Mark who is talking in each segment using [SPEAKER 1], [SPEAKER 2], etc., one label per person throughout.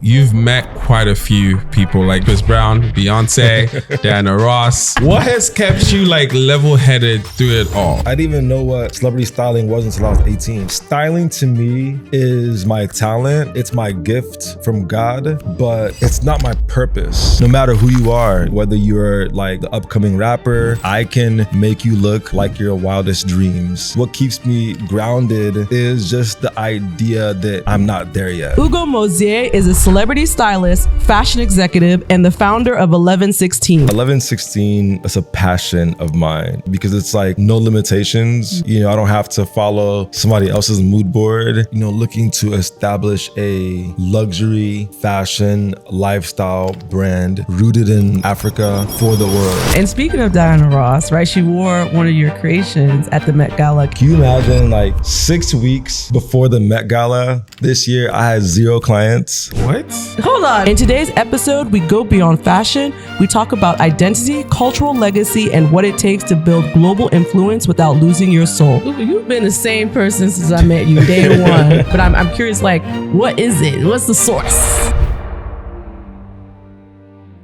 [SPEAKER 1] you've met quite a few people like Chris Brown, Beyonce, Diana Ross. What has kept you like level-headed through it all?
[SPEAKER 2] I didn't even know what celebrity styling was until I was 18. Styling to me is my talent. It's my gift from God, but it's not my purpose. No matter who you are, whether you're like the upcoming rapper, I can make you look like your wildest dreams. What keeps me grounded is just the idea that I'm not there yet.
[SPEAKER 3] Ugo Mozie is a celebrity stylist, fashion executive, and the founder of 1116.
[SPEAKER 2] 1116 is a passion of mine because it's like no limitations. You know, I don't have to follow somebody else's mood board. You know, looking to establish a luxury fashion lifestyle brand rooted in Africa for the world.
[SPEAKER 3] And speaking of Diana Ross, right? She wore one of your creations at the Met Gala.
[SPEAKER 2] Can you imagine like 6 weeks before the Met Gala this year, I had 0 clients.
[SPEAKER 1] What?
[SPEAKER 3] Hold on. In today's episode, we go beyond fashion. We talk about identity, cultural legacy, and what it takes to build global influence without losing your soul. You've been the same person since I met you day one. But I'm curious, like, what is it? What's the source?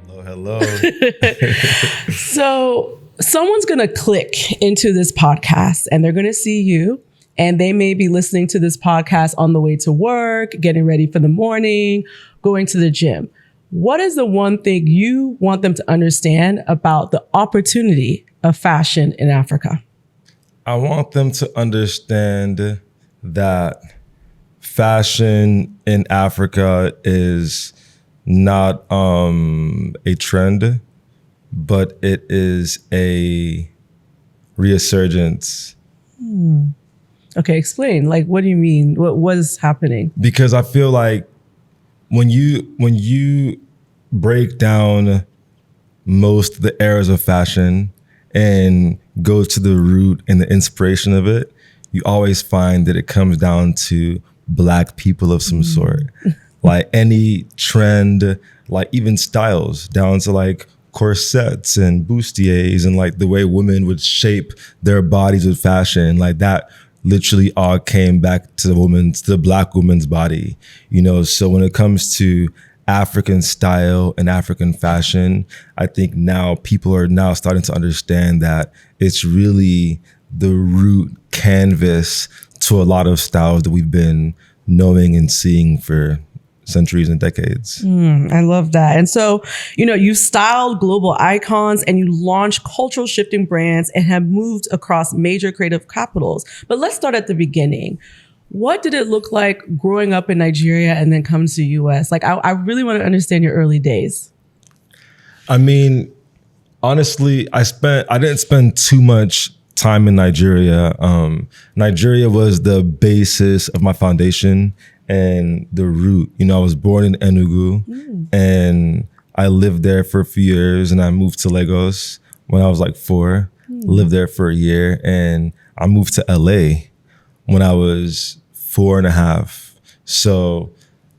[SPEAKER 2] Hello.
[SPEAKER 3] So someone's going to click into this podcast and they're going to see you. And they may be listening to this podcast on the way to work, getting ready for the morning, going to the gym. What is the one thing you want them to understand about the opportunity of fashion in Africa?
[SPEAKER 2] I want them to understand that fashion in Africa is not a trend, but it is a resurgence.
[SPEAKER 3] Okay, explain. Like, what do you mean? What is happening?
[SPEAKER 2] Because I feel like when you break down most of the eras of fashion and go to the root and the inspiration of it, you always find that it comes down to Black people of some sort. Like any trend, like even styles, down to like corsets and bustiers and like the way women would shape their bodies with fashion, like that literally all came back to the Black woman's body, you know? So when it comes to African style and African fashion, I think now people are now starting to understand that it's really the root canvas to a lot of styles that we've been knowing and seeing for centuries and decades.
[SPEAKER 3] I love that. And so, you know, you've styled global icons and you launched cultural shifting brands and have moved across major creative capitals. But let's start at the beginning. What did it look like growing up in Nigeria and then coming to the US? Like, I really want to understand your early days.
[SPEAKER 2] I mean, honestly, I didn't spend too much time in Nigeria. Nigeria was the basis of my foundation and the root. You know, I was born in Enugu and I lived there for a few years and I moved to Lagos when I was like 4, lived there for a year, and I moved to LA when I was 4.5. So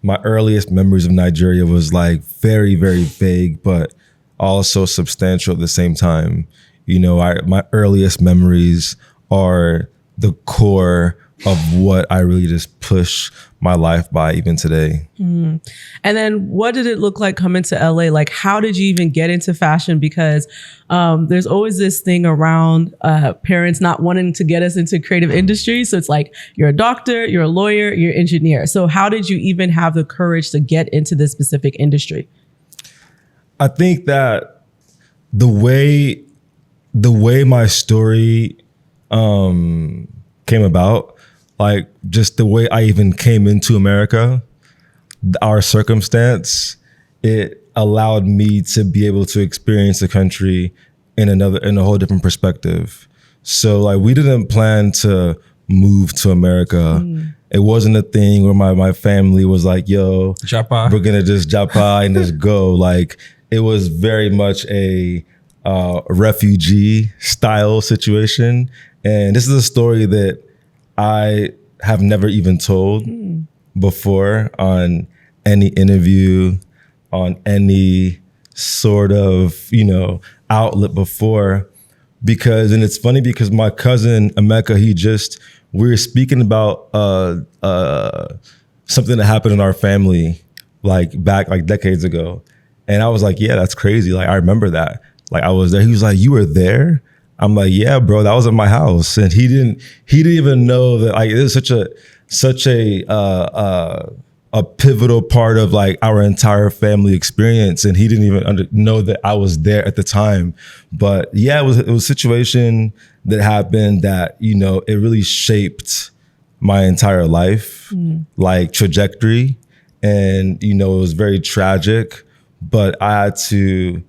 [SPEAKER 2] my earliest memories of Nigeria was like very, very vague, but also substantial at the same time. You know, my earliest memories are the core of what I really just push my life by even today.
[SPEAKER 3] And then what did it look like coming to LA? Like, how did you even get into fashion? Because there's always this thing around parents not wanting to get us into creative industry. So it's like, you're a doctor, you're a lawyer, you're an engineer. So how did you even have the courage to get into this specific industry?
[SPEAKER 2] I think that the way my story came about, like just the way I even came into America, our circumstance, it allowed me to be able to experience the country in a whole different perspective. So like we didn't plan to move to America. It wasn't a thing where my family was like, yo,
[SPEAKER 1] Japa.
[SPEAKER 2] We're gonna just japa and just go. Like it was very much a refugee style situation. And this is a story that I have never even told before on any interview, on any sort of, you know, outlet before. And it's funny because my cousin Emeka, we were speaking about something that happened in our family like back like decades ago. And I was like, yeah, that's crazy. Like, I remember that. Like, I was there. He was like, you were there? I'm like, yeah, bro, that was at my house. And he didn't even know that, like, it was such a pivotal part of like our entire family experience. And he didn't even know that I was there at the time. But yeah, it was a situation that happened that, you know, it really shaped my entire life, like trajectory. And, you know, it was very tragic, but I had to,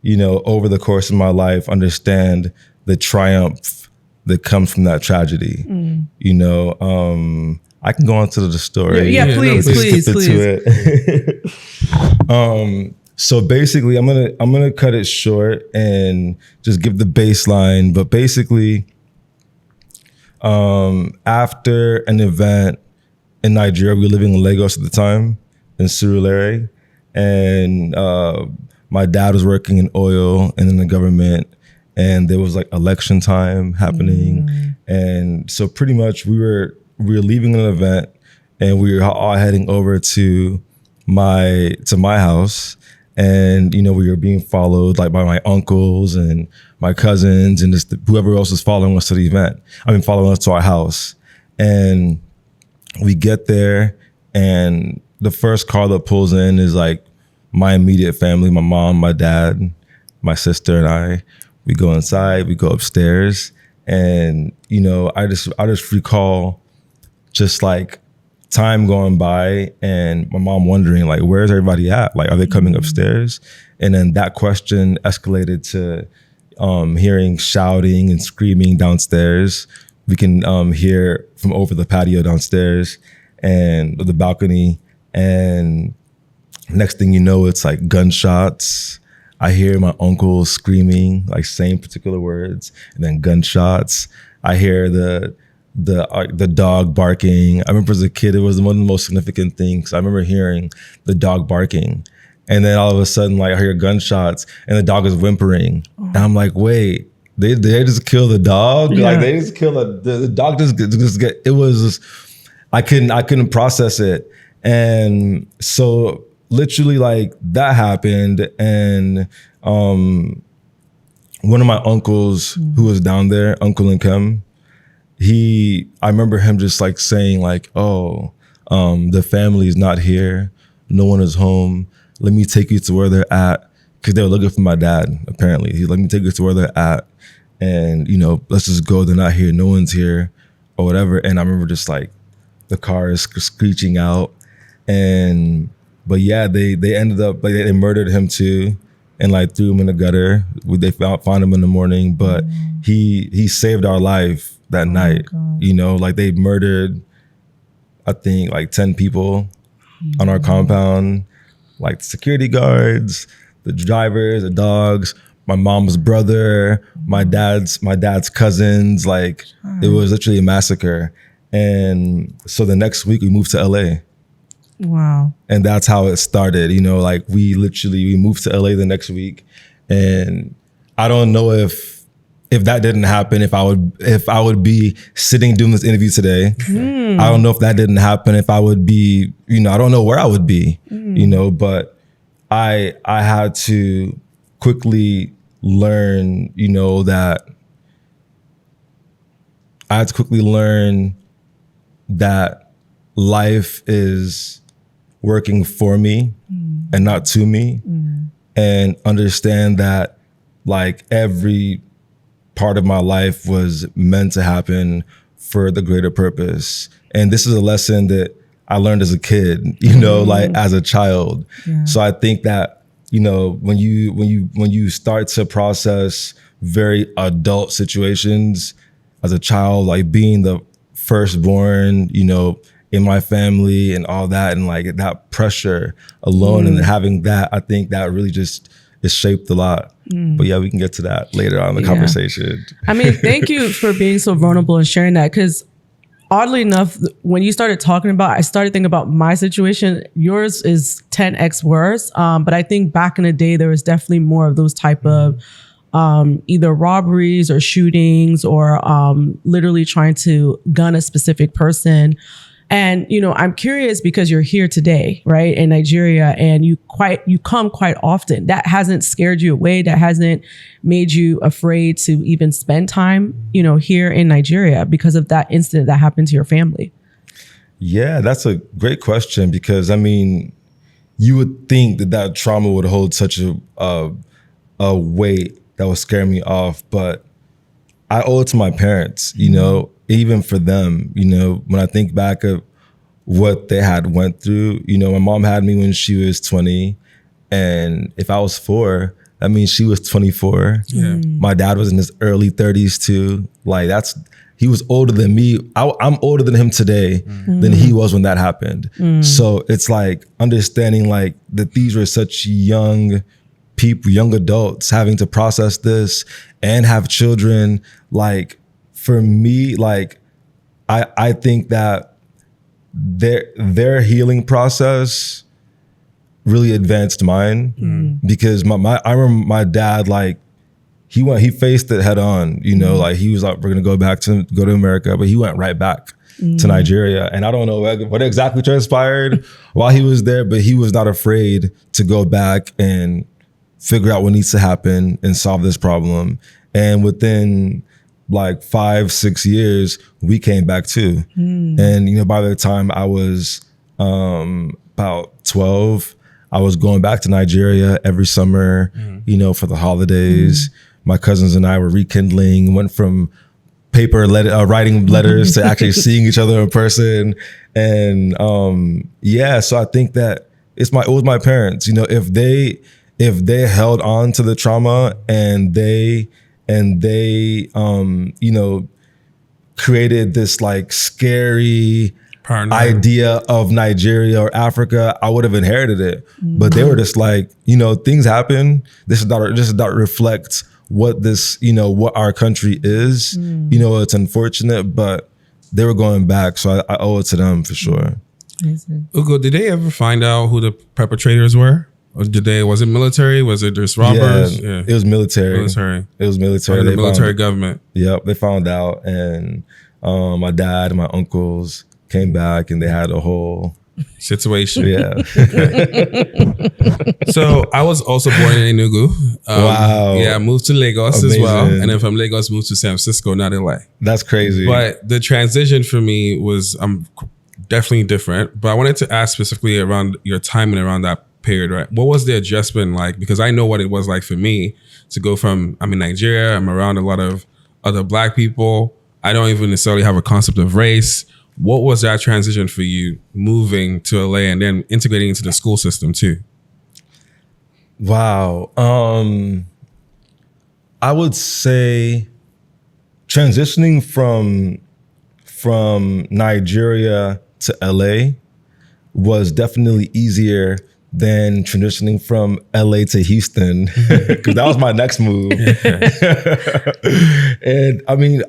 [SPEAKER 2] you know, over the course of my life, understand the triumph that comes from that tragedy. You know, I can go on to the story.
[SPEAKER 3] Yeah, please.
[SPEAKER 2] So basically, I'm gonna cut it short and just give the baseline. But basically, after an event in Nigeria, we were living in Lagos at the time, in Surulere, and my dad was working in oil and in the government, and there was like election time happening, and so pretty much we were leaving an event, and we were all heading over to my house, and you know, we were being followed like by my uncles and my cousins and just whoever else was following us to the event. Following us to our house, and we get there, and the first car that pulls in is like my immediate family, my mom, my dad, my sister, and I. We go inside, we go upstairs, and you know, I just recall just like time going by and my mom wondering like, where's everybody at? Like, are they coming upstairs? And then that question escalated to hearing shouting and screaming downstairs. We can hear from over the patio downstairs and the balcony. And next thing you know, it's like gunshots. I hear my uncle screaming, like saying particular words, and then gunshots. I hear the dog barking. I remember as a kid, it was one of the most significant things. I remember hearing the dog barking, and then all of a sudden, like, I hear gunshots, and the dog is whimpering. And I'm like, wait, they just kill the dog?
[SPEAKER 3] Yeah.
[SPEAKER 2] Like, they just kill the dog? Just get. It was, I couldn't process it, and so literally, like, that happened, and one of my uncles who was down there, Uncle Nkem, I remember him just like saying like, oh, the family's not here. No one is home. Let me take you to where they're at. Cause they were looking for my dad, apparently. He let me take you to where they're at. And, you know, let's just go. They're not here. No one's here or whatever. And I remember just like the car is screeching out. But yeah, they ended up, like, they murdered him too and like threw him in the gutter. They found him in the morning, but he saved our life that night. You know, like, they murdered, I think, like 10 people on our compound, like security guards, the drivers, the dogs, my mom's brother, my dad's cousins. Like, it was literally a massacre. And so the next week we moved to LA.
[SPEAKER 3] Wow. And
[SPEAKER 2] that's how it started. You know, like, we moved to LA the next week, and I don't know if that didn't happen, if I would be sitting doing this interview today. I don't know if that didn't happen, if I would be, you know, I don't know where I would be, you know, but I had to quickly learn, you know, that life is working for me and not to me, and understand that, like, every part of my life was meant to happen for the greater purpose. And this is a lesson that I learned as a kid, you know, like as a child. Yeah. So I think that, you know, when you start to process very adult situations as a child, like being the firstborn, you know, in my family and all that, and like that pressure alone and having that, I think that really just is shaped a lot. But yeah, we can get to that later on in the conversation.
[SPEAKER 3] I mean, thank you for being so vulnerable and sharing that, because oddly enough, when you started talking about, I started thinking about my situation. Yours is 10x worse. But I think back in the day, there was definitely more of those type of either robberies or shootings or literally trying to gun a specific person. And, you know, I'm curious because you're here today, right, in Nigeria, and you come quite often. That hasn't scared you away. That hasn't made you afraid to even spend time, you know, here in Nigeria because of that incident that happened to your family.
[SPEAKER 2] Yeah, that's a great question, because I mean, you would think that trauma would hold such a weight that would scare me off, but I owe it to my parents, you know, even for them, you know, when I think back of what they had went through, you know, my mom had me when she was 20, and if I was 4, that means she was 24.
[SPEAKER 1] Yeah.
[SPEAKER 2] My dad was in his early 30s too. Like he was older than me. I'm older than him today than he was when that happened. So it's like understanding like that these were such young people, young adults having to process this and have children. Like for me, like I think that their healing process really advanced mine, because I remember my dad, like he faced it head on, you know, like he was like, we're gonna go to America, but he went right back to Nigeria. And I don't know what exactly transpired while he was there, but he was not afraid to go back and figure out what needs to happen and solve this problem. And within like 5-6 years, we came back too. And, you know, by the time I was about 12, I was going back to Nigeria every summer, you know, for the holidays. My cousins and I were rekindling, went from writing letters to actually seeing each other in person. And so I think that it was my parents, you know, if they held on to the trauma and they you know, created this like scary idea of Nigeria or Africa, I would have inherited it. But they were just like, you know, things happen. This is not reflect what this, you know, what our country is. You know, it's unfortunate, but they were going back. So I owe it to them for sure.
[SPEAKER 1] Ugo, did they ever find out who the perpetrators were? Or was it military? Was it just robbers?
[SPEAKER 2] Yeah, it was military. It was military.
[SPEAKER 1] The military government.
[SPEAKER 2] Yep, they found out, and my dad and my uncles came back, and they had a whole
[SPEAKER 1] situation.
[SPEAKER 2] Yeah.
[SPEAKER 1] So I was also born in Enugu.
[SPEAKER 2] Wow.
[SPEAKER 1] Yeah, I moved to Lagos as well, and then from Lagos moved to San Francisco, not LA.
[SPEAKER 2] That's crazy.
[SPEAKER 1] But the transition for me was definitely different. But I wanted to ask specifically around your timing around that period, right? What was the adjustment like? Because I know what it was like for me to go from, I'm in Nigeria, I'm around a lot of other Black people. I don't even necessarily have a concept of race. What was that transition for you, moving to LA and then integrating into the school system too?
[SPEAKER 2] Wow. I would say transitioning from Nigeria to LA was definitely easier than transitioning from LA to Houston, because that was my next move. And I mean,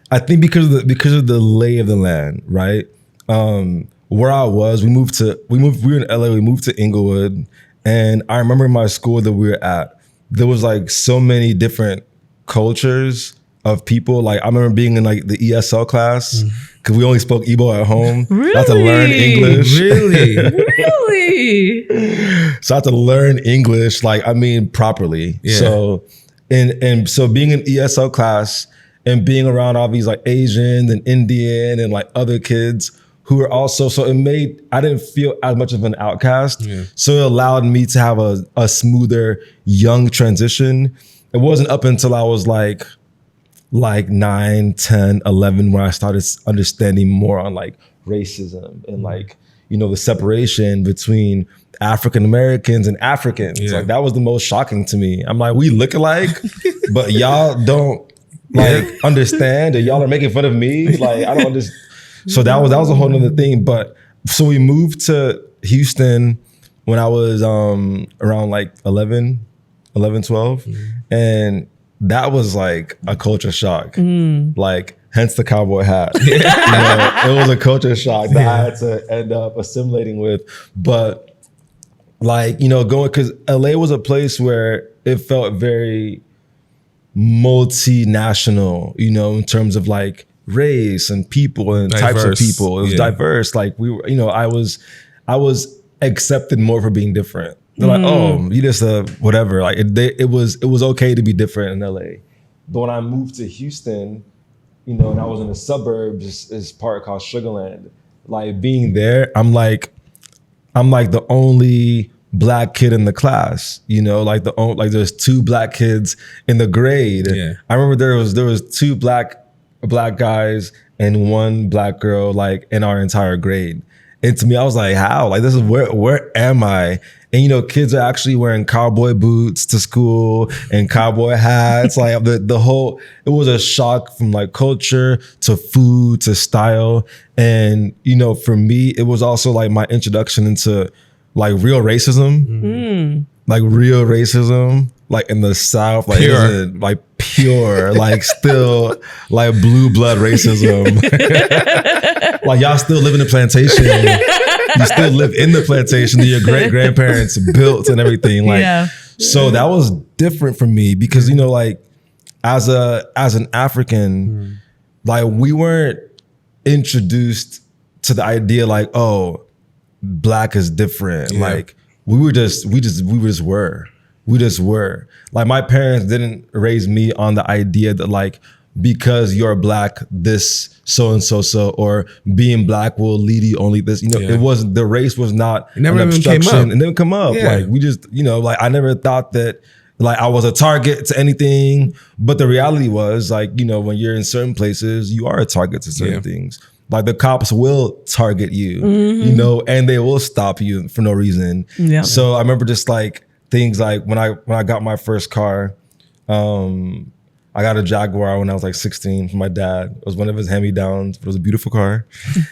[SPEAKER 2] I think because of the lay of the land, right? Where I was, we were in LA, we moved to Inglewood, and I remember my school that we were at, there was like so many different cultures of people. Like I remember being in like the ESL class, because we only spoke Igbo at home.
[SPEAKER 3] Really?
[SPEAKER 2] I had to learn English.
[SPEAKER 1] Really?
[SPEAKER 3] Really?
[SPEAKER 2] So I had to learn English, like, I mean, properly.
[SPEAKER 1] Yeah.
[SPEAKER 2] So, and so being in ESL class and being around all these like Asian and Indian and like other kids who were also, so I didn't feel as much of an outcast. Yeah. So it allowed me to have a smoother young transition. It wasn't up until I was like 9, 10, 11, where I started understanding more on like racism and like, you know, the separation between African Americans and Africans. Yeah. Like that was the most shocking to me. I'm like, we look alike, but y'all don't like understand, and y'all are making fun of me. Like I don't understand. So that was a whole nother thing. But so we moved to Houston when I was around like 11, 12. And that was like a culture shock. Like, hence the cowboy hat. You know, it was a culture shock that I had to end up assimilating with. But like, you know, because LA was a place where it felt very multinational, you know, in terms of like race and people and types of people. It was diverse. Like we were, I was accepted more for being different. They're like, oh, you just whatever. Like it was okay to be different in LA. But when I moved to Houston, and I was in the suburbs, this part called Sugarland. Like being there, I'm like the only Black kid in the class. Like there's 2 Black kids in the grade.
[SPEAKER 1] Yeah.
[SPEAKER 2] I remember there was 2 black guys and 1 Black girl like in our entire grade. And to me, I was like, how? Like this is where am I? And kids are actually wearing cowboy boots to school and cowboy hats. Like the whole, it was a shock from like culture to food to style. And for me, it was also like my introduction into like real racism, like real racism, like in the South, like
[SPEAKER 1] pure,
[SPEAKER 2] like pure, like still like blue blood racism. Like y'all still live in the plantation. You still live in the plantation that your great grandparents built and everything. Like, so that was different for me because like as an African, like we weren't introduced to the idea like, oh, Black is different. Yeah. Like we just were. Like my parents didn't raise me on the idea that like because you're Black, this so and so, or being Black will lead you only this. It wasn't, the race was not
[SPEAKER 1] an
[SPEAKER 2] obstruction. It didn't come up. Yeah. Like we just, like I never thought that like I was a target to anything. But the reality was like, when you're in certain places, you are a target to certain things. Like the cops will target you, and they will stop you for no reason. Yeah. So I remember just like things like when I got my first car, I got a Jaguar when I was like 16 from my dad. It was one of his hand-me-downs. It was a beautiful car.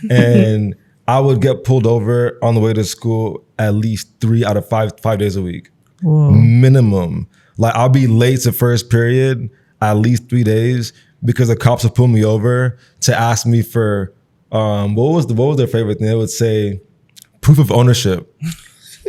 [SPEAKER 2] And I would get pulled over on the way to school at least 3 out of 5 days a week. Whoa. Minimum. Like I'll be late to first period at least 3 days because the cops would pull me over to ask me for what was their favorite thing? They would say proof of ownership.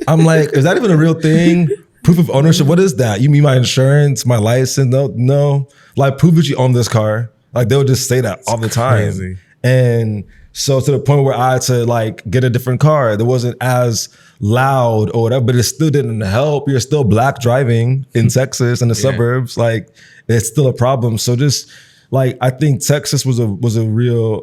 [SPEAKER 2] I'm like, is that even a real thing? Proof of ownership, what is that? You mean my insurance, my license? No. Like, prove that you own this car. Like, they would just say that all the time. Crazy. And so to the point where I had to like get a different car. That wasn't as loud or whatever, but it still didn't help. You're still Black driving in Texas in the suburbs. Like, it's still a problem. So just like, I think Texas was a real,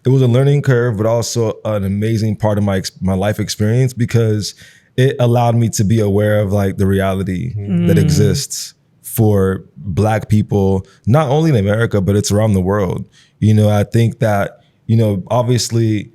[SPEAKER 2] it was a learning curve, but also an amazing part of my life experience because it allowed me to be aware of like the reality that exists for Black people, not only in America, but it's around the world. I think that, obviously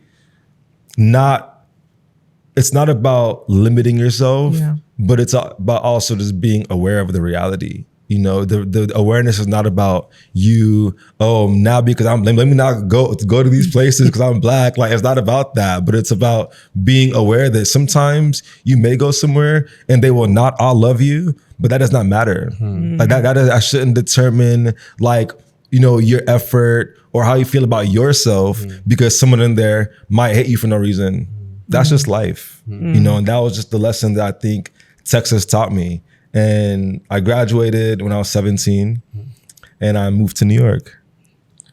[SPEAKER 2] it's not about limiting yourself, but it's about also just being aware of the reality. The awareness is not about you, now because let me not go to these places because I'm Black. Like, it's not about that, but it's about being aware that sometimes you may go somewhere and they will not all love you, but that does not matter. Like that shouldn't determine like, your effort or how you feel about yourself because someone in there might hate you for no reason. That's just life, and that was just the lesson that I think Texas taught me. And I graduated when I was 17 and I moved to New York.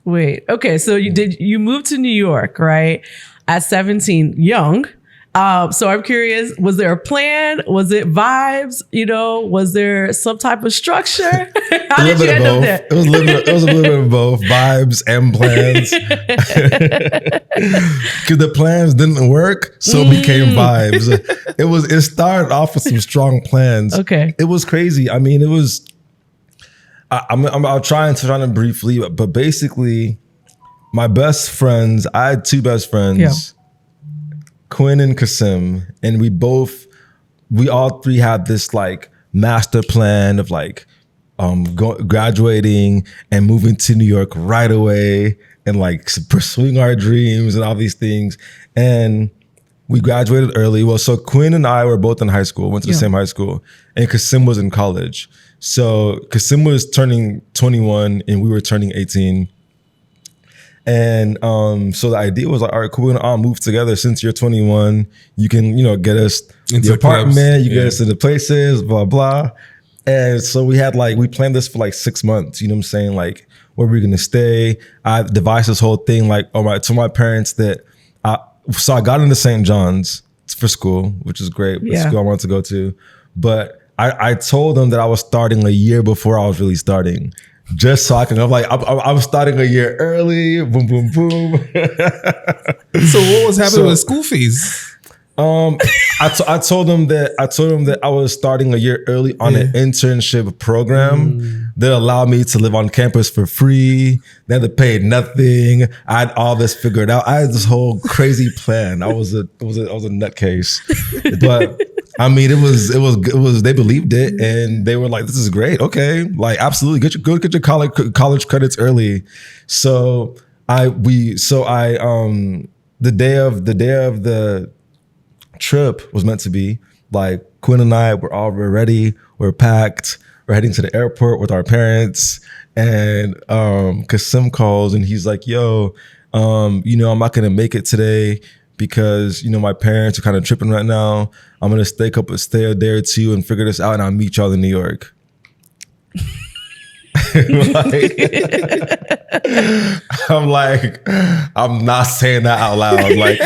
[SPEAKER 3] Wait, okay. So you moved to New York, right? At 17, young. So I'm curious, was there a plan? Was it vibes? Was there some type of structure? How did you end up there?
[SPEAKER 2] It was a little bit of both, vibes and plans. Because the plans didn't work, so it became vibes. It started off with some strong plans. Okay. It was crazy. I mean, it was, I'll try to briefly, but basically my best friends, I had 2 best friends. Yeah. Quinn and Kasim, and we all 3 had this like master plan of like graduating and moving to New York right away and like pursuing our dreams and all these things. And we graduated early. Well, so Quinn and I were both in high school, went to the same high school, and Kasim was in college. So Kasim was turning 21 and we were turning 18. And so the idea was like, all right, cool, we're gonna all move together. Since you're 21, you can, get us into the apartment, clubs. Get us into places, blah, blah. And so we planned this for like 6 months, you know what I'm saying? Like where we're gonna stay. I devised this whole thing like to my parents that so I got into St. John's for school, which is great. The school I wanted to go to. But I told them that I was starting a year before I was really starting. Just so I can, I'm starting a year early, boom, boom, boom.
[SPEAKER 1] So what was happening with school fees?
[SPEAKER 2] I told them that I was starting a year early on an internship program that allowed me to live on campus for free. They had to pay nothing. I had all this figured out. I had this whole crazy plan. I was a nutcase, but I mean, it was. They believed it, and they were like, "This is great. Okay, like absolutely, get your college credits early." So the day of the trip was meant to be like Quinn and I we're ready, we're packed, we're heading to the airport with our parents, and Kasim calls and he's like, "Yo, I'm not gonna make it today because my parents are kind of tripping right now. I'm gonna stay a day or two and figure this out, and I'll meet y'all in New York." I'm like, I'm not saying that out loud. Like,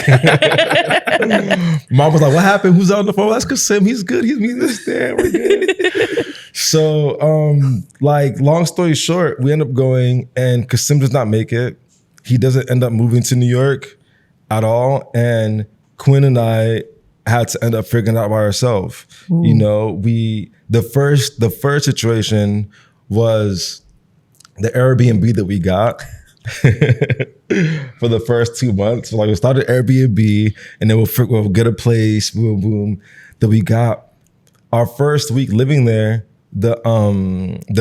[SPEAKER 2] mom was like, "What happened? Who's on the phone?" That's Kasim. He's good. He's meeting us there. We're good. So, long story short, we end up going, and Kasim does not make it. He doesn't end up moving to New York at all, and Quinn and I had to end up figuring it out by ourselves. The first situation was the Airbnb that we got for the first 2 months. So we started Airbnb, and then we'll get a place, boom, boom. That we got our first week living there. The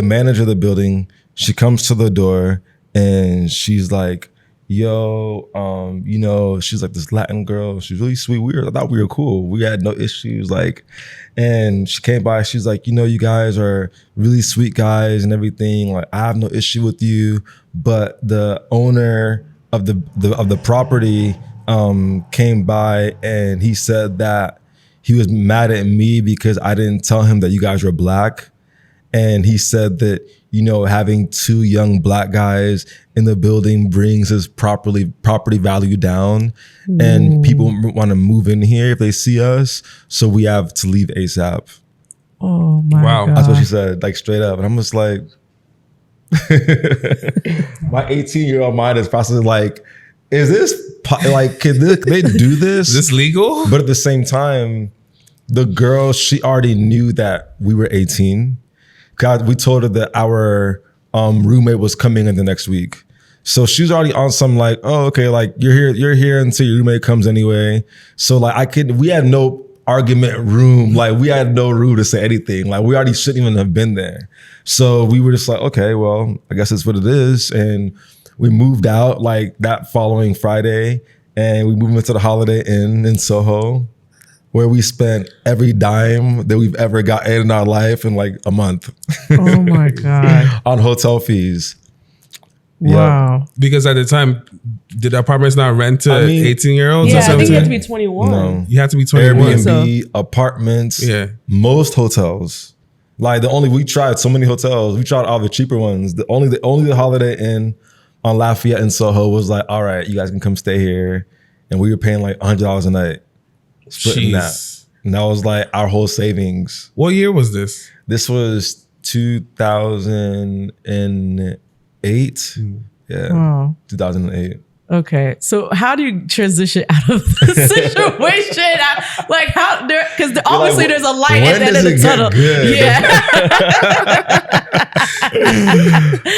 [SPEAKER 2] manager of the building, she comes to the door and she's like, "Yo, she's like this Latin girl. She's really sweet. I thought we were cool. We had no issues." And she came by. She's like, "You guys are really sweet guys and everything. Like, I have no issue with you, but the owner of the property came by and he said that he was mad at me because I didn't tell him that you guys were Black, and he said that having 2 young Black guys in the building brings his property value down, and people want to move in here if they see us, so we have to leave ASAP."
[SPEAKER 3] Oh my God.
[SPEAKER 2] That's what she said, like straight up. And I'm just like, my 18-year-old mind is processing like, is this can they do this?
[SPEAKER 1] Is this legal?
[SPEAKER 2] But at the same time, the girl, she already knew that we were 18. God, we told her that our roommate was coming in the next week. So she's already on some like, "Oh, okay, like you're here until your roommate comes anyway." So like we had no argument room. Like we had no room to say anything. Like we already shouldn't even have been there. So we were just like, okay, well, I guess that's what it is. And we moved out like that following Friday, and we moved into the Holiday Inn in Soho, where we spent every dime that we've ever gotten in our life in like a month.
[SPEAKER 3] Oh my God.
[SPEAKER 2] On hotel fees.
[SPEAKER 3] Wow.
[SPEAKER 2] Yep.
[SPEAKER 1] Because at the time, did apartments not rent to 18-year-olds?
[SPEAKER 3] Yeah,
[SPEAKER 1] or
[SPEAKER 3] I think you had to
[SPEAKER 1] 17?
[SPEAKER 3] be 21.
[SPEAKER 2] No.
[SPEAKER 1] You had to be 21.
[SPEAKER 2] Airbnb, apartments, most hotels. Like we tried so many hotels. We tried all the cheaper ones. Only the Holiday Inn on Lafayette in Soho was like, "All right, you guys can come stay here." And we were paying like $100 a night. Splitting that. And that was like our whole savings.
[SPEAKER 1] What year was this?
[SPEAKER 2] This was 2008. Yeah. Wow. 2008.
[SPEAKER 3] Okay. So how do you transition out of the situation? Because obviously there's a light at the end of the tunnel.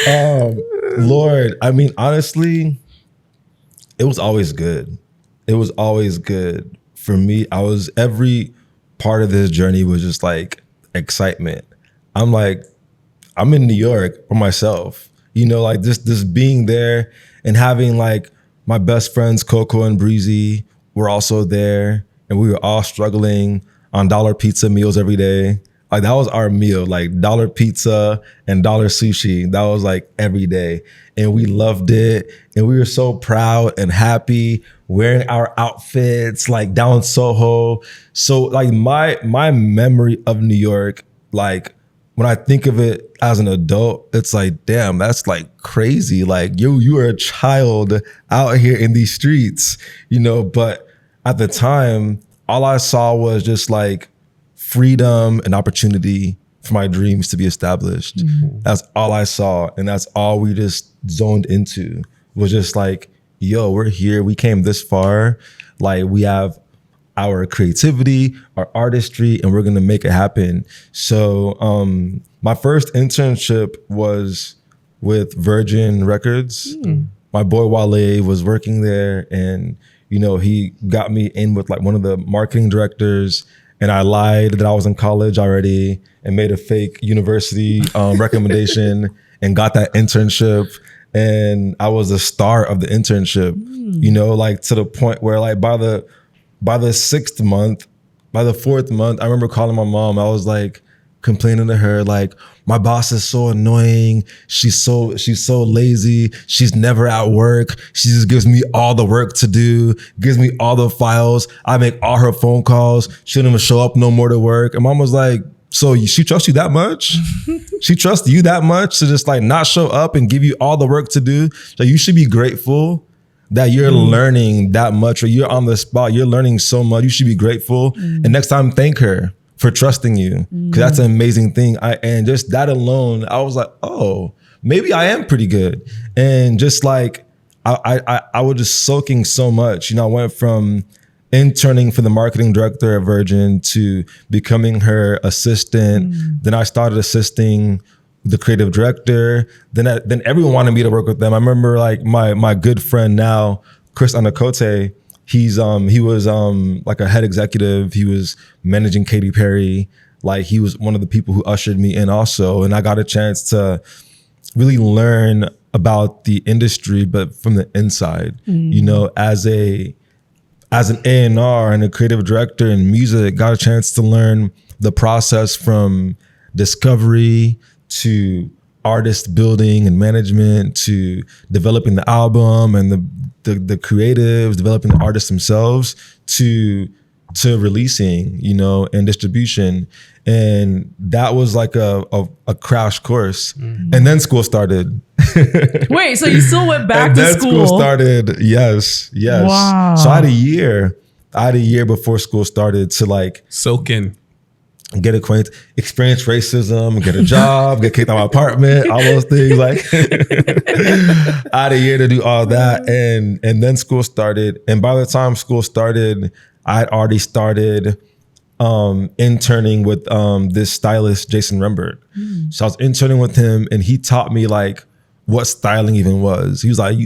[SPEAKER 2] Yeah. Lord, I mean, honestly, it was always good. It was always good. For me, every part of this journey was just like excitement. I'm in New York for myself, like this being there and having like my best friends, Coco and Breezy, were also there, and we were all struggling on dollar pizza meals every day. Like that was our meal, like dollar pizza and dollar sushi. That was like every day. And we loved it. And we were so proud and happy wearing our outfits like down Soho. So like my memory of New York, like when I think of it as an adult, it's like, damn, that's like crazy. Like you are a child out here in these streets, you know, but at the time, all I saw was just like freedom and opportunity for my dreams to be established. That's all I saw. And that's all we just zoned into, was just like, yo, we're here. We came this far. Like we have our creativity, our artistry, and we're gonna make it happen. So my first internship was with Virgin Records. My boy Wale was working there, and you know, he got me in with like one of the marketing directors, and I lied that I was in college already and made a fake university recommendation and got that internship. And I was the star of the internship, you know, like to the point where like by the 6th month, by the 4th month, I remember calling my mom. I was like complaining to her, like, my boss is so annoying. She's so lazy. She's never at work. She just gives me all the work to do, gives me all the files. I make all her phone calls. She don't even show up no more to work. And mom was like, so she trusts you that much? She trusts you that much to just like not show up and give you all the work to do? So you should be grateful that you're learning that much, or you're on the spot. You're learning so much. You should be grateful. And next time, thank her for trusting you, because that's an amazing thing. And just that alone, I was like, oh, maybe I am pretty good. And just like, I was just soaking so much. You know, I went from interning for the marketing director at Virgin to becoming her assistant. Then I started assisting the creative director. Then everyone wanted me to work with them. I remember like my good friend now, Chris Anakote, he was like a head executive. He was managing Katy Perry. Like he was one of the people who ushered me in also. And I got a chance to really learn about the industry, but from the inside, you know, as an A&R and a creative director in music, got a chance to learn the process from discovery to artist building and management to developing the album and the creatives, developing the artists themselves to releasing, you know, and distribution. And that was like a crash course. And then school started.
[SPEAKER 3] Wait, so you still went back to school?
[SPEAKER 2] School started, yes.
[SPEAKER 3] Wow.
[SPEAKER 2] So I had a year before school started to like
[SPEAKER 1] soak in,
[SPEAKER 2] get acquainted, experience racism, get a job, get kicked out of my apartment, all those things. Like I had a year to do all that. And then school started. And by the time school started, I had already started interning with this stylist, Jason Rembert. So I was interning with him, and he taught me like what styling even was. He was like,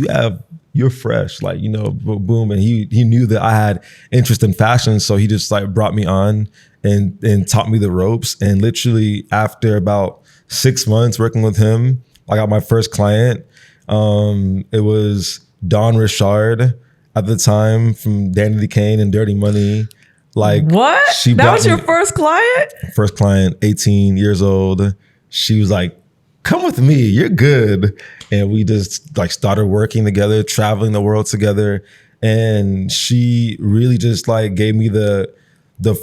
[SPEAKER 2] you're fresh, like, you know, boom. And he knew that I had interest in fashion. So he just like brought me on and taught me the ropes. And literally after about 6 months working with him, I got my first client. It was Dawn Richard at the time from Danny Kane and Dirty Money. Like
[SPEAKER 3] what? That was your first client?
[SPEAKER 2] First client, 18 years old. She was like, come with me, you're good. And we just like started working together, traveling the world together. And she really just like gave me the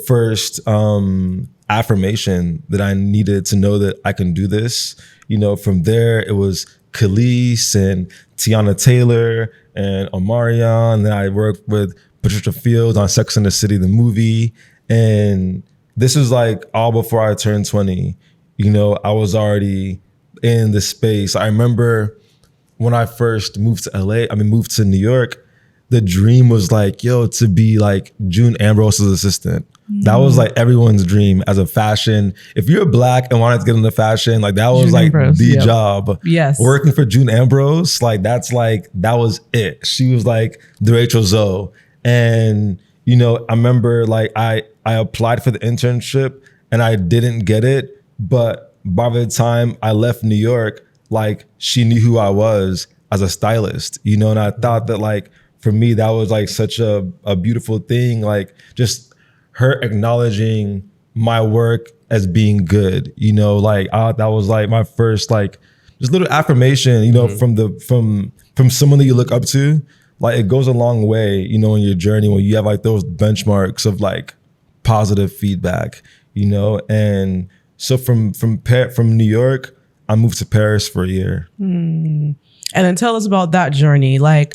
[SPEAKER 2] first affirmation that I needed to know that I can do this. You know, from there it was Khalees and Tiana Taylor and Omarion. And then I worked with Patricia Fields on Sex and the City, the movie. And this was like all before I turned 20. You know, I was already in the space. I remember when I first moved to New York, the dream was like, yo, to be like June Ambrose's assistant. That was like everyone's dream as a fashion. If you're black and wanted to get into fashion, like that was June like Ambrose, the job.
[SPEAKER 3] Yes.
[SPEAKER 2] Working for June Ambrose, like that was it. She was like the Rachel Zoe. And, you know, I remember like I applied for the internship and I didn't get it. But by the time I left New York, like she knew who I was as a stylist, you know, and I thought that like, for me, that was like such a beautiful thing. Like just her acknowledging my work as being good, you know, like that was like my first, like just little affirmation, you know, from someone that you look up to. Like it goes a long way, you know, in your journey when you have like those benchmarks of like positive feedback, you know. And So from New York, I moved to Paris for a year.
[SPEAKER 3] And then tell us about that journey. Like,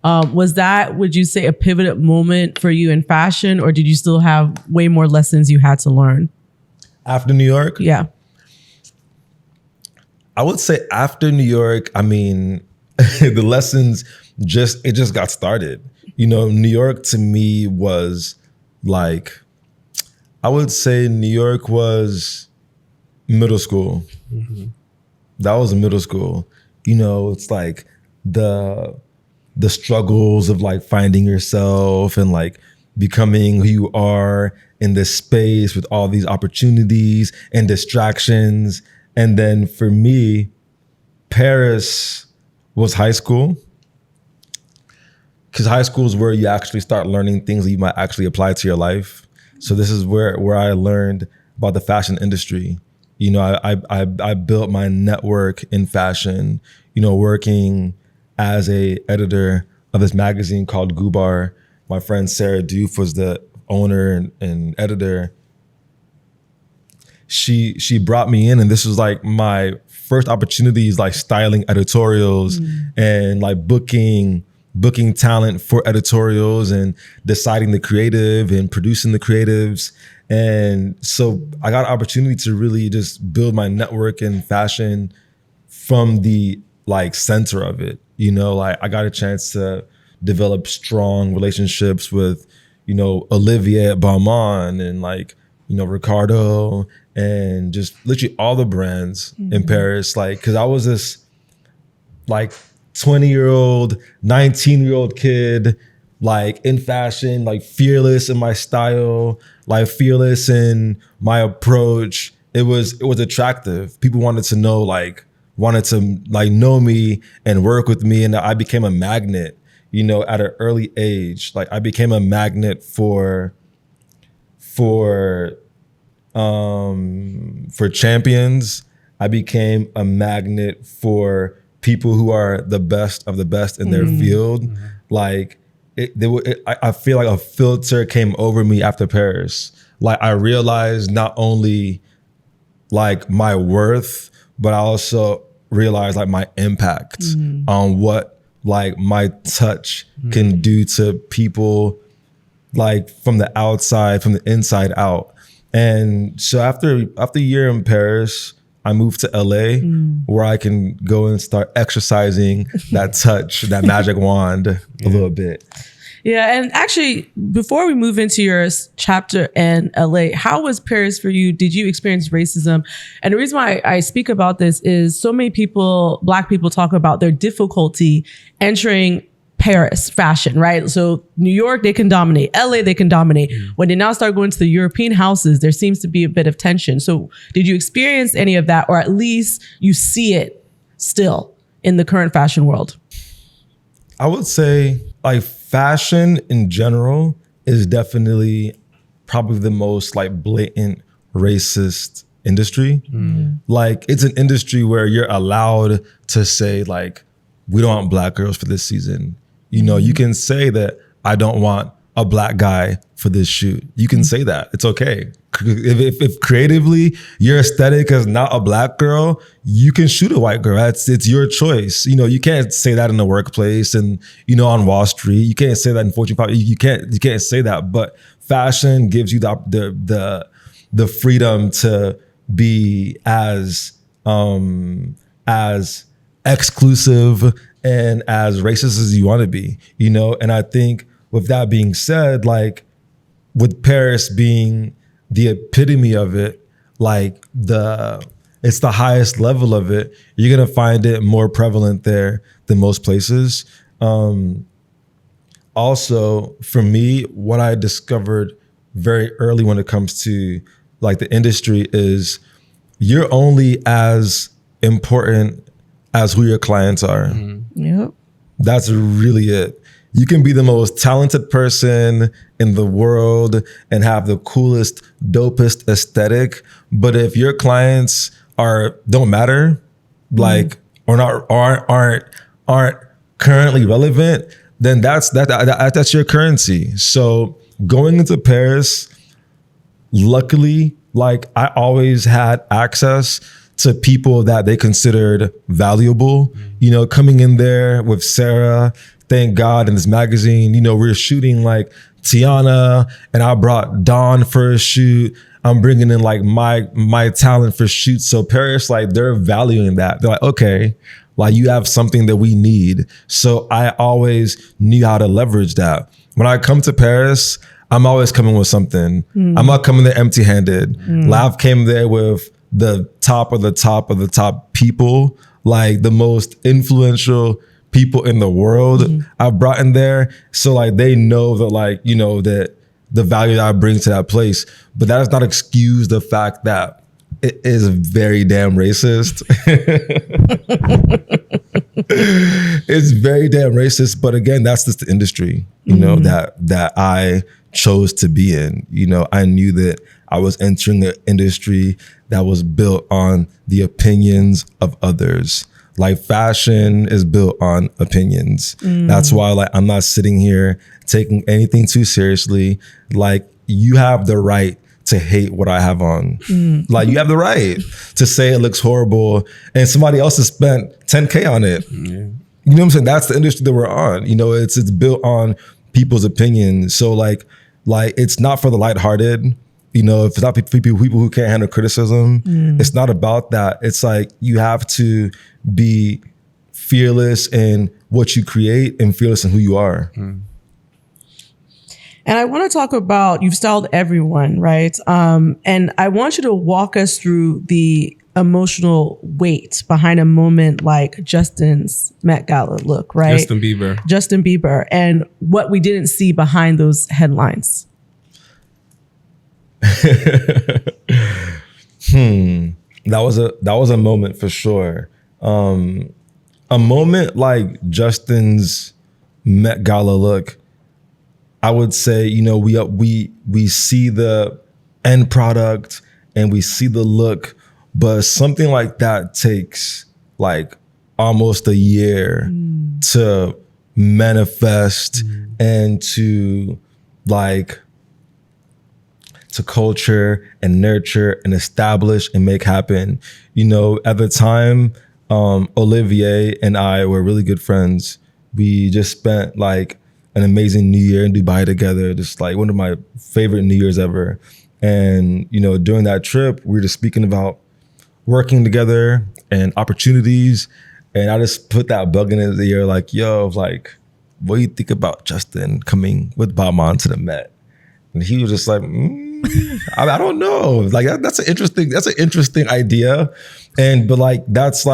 [SPEAKER 3] was that, would you say, a pivotal moment for you in fashion, or did you still have way more lessons you had to learn?
[SPEAKER 2] After New York?
[SPEAKER 3] Yeah.
[SPEAKER 2] I would say after New York, I mean, the lessons just got started. You know, New York to me was like, I would say New York was middle school. Mm-hmm. That was middle school. You know, it's like the struggles of like finding yourself and like becoming who you are in this space with all these opportunities and distractions. And then for me, Paris was high school. Because high school is where you actually start learning things that you might actually apply to your life. So this is where I learned about the fashion industry. You know, I built my network in fashion, you know, working as a editor of this magazine called Gubar. My friend Sarah Doof was the owner and editor. She brought me in, and this was like my first opportunities, like styling editorials and like booking talent for editorials and deciding the creative and producing the creatives. And so I got an opportunity to really just build my network in fashion from the like center of it. You know, like I got a chance to develop strong relationships with, you know, Olivier at Balmain and like, you know, Ricardo and just literally all the brands in Paris. Like, cause I was this like 20-year-old, 19-year-old kid, like in fashion, like fearless in my style, like fearless in my approach. It was attractive. People wanted to know me and work with me. And I became a magnet, you know, at an early age. Like I became a magnet for champions. I became a magnet for people who are the best of the best in their field. Like I feel like a filter came over me after Paris. Like I realized not only like my worth, but I also realized like my impact on what like my touch can do to people, like from the outside, from the inside out. And so after a year in Paris, I moved to LA where I can go and start exercising that touch, that magic wand a little bit.
[SPEAKER 3] Yeah. And actually, before we move into your chapter in LA, how was Paris for you? Did you experience racism? And the reason why I speak about this is so many people, Black people, talk about their difficulty entering Paris fashion, right? So New York, they can dominate. LA, they can dominate. When they now start going to the European houses, there seems to be a bit of tension. So did you experience any of that, or at least you see it still in the current fashion world?
[SPEAKER 2] I would say like fashion in general is definitely probably the most like blatant racist industry. Like it's an industry where you're allowed to say like, we don't want Black girls for this season. You know, you can say that I don't want a Black guy for this shoot. You can say that. It's okay. If creatively your aesthetic is not a Black girl, you can shoot a white girl. It's your choice. You know, you can't say that in the workplace and, you know, on Wall Street. You can't say that in Fortune 5. You can't say that. But fashion gives you the freedom to be as exclusive and as racist as you want to be, you know? And I think with that being said, like with Paris being the epitome of it, like it's the highest level of it, you're gonna find it more prevalent there than most places. Also, for me, what I discovered very early when it comes to like the industry is you're only as important as who your clients are.
[SPEAKER 3] Yep.
[SPEAKER 2] That's really it. You can be the most talented person in the world and have the coolest, dopest aesthetic, but if your clients don't matter, like or aren't currently relevant, then that's your currency. So going into Paris, luckily, like I always had access to people that they considered valuable, you know, coming in there with Sarah, thank God, in this magazine, you know, we were shooting like Tiana, and I brought Dawn for a shoot. I'm bringing in like my talent for shoots. So Paris, like they're valuing that. They're like, okay, like you have something that we need. So I always knew how to leverage that. When I come to Paris, I'm always coming with something. I'm not coming there empty handed. Lav came there with the top of the top of the top people, like the most influential people in the world I've brought in there. So like they know that like, you know, that the value that I bring to that place, but that does not excuse the fact that it is very damn racist. It's very damn racist. But again, that's just the industry, you know, that I chose to be in. You know, I knew that I was entering an industry that was built on the opinions of others. Like fashion is built on opinions. That's why like I'm not sitting here taking anything too seriously. Like you have the right to hate what I have on. Like you have the right to say it looks horrible and somebody else has spent 10K on it. You know what I'm saying? That's the industry that we're on. You know, it's built on people's opinions. So like it's not for the lighthearted. You know, if it's not for people who can't handle criticism, it's not about that. It's like you have to be fearless in what you create and fearless in who you are.
[SPEAKER 3] And I want to talk about, you've styled everyone, right? And I want you to walk us through the emotional weight behind a moment like Justin's Met Gala look, right? Justin Bieber, and what we didn't see behind those headlines.
[SPEAKER 2] That was a moment for sure. A moment like Justin's Met Gala look, I would say, you know, we see the end product and we see the look, but something like that takes like almost a year to manifest and to like to culture and nurture and establish and make happen. You know, at the time, Olivier and I were really good friends. We just spent like an amazing New Year in Dubai together, just like one of my favorite New Years ever. And, you know, during that trip, we were just speaking about working together and opportunities. And I just put that bug in his ear like, yo, like, what do you think about Justin coming with Batman to the Met? And he was just like, I don't know. Like that's an interesting idea. But like that's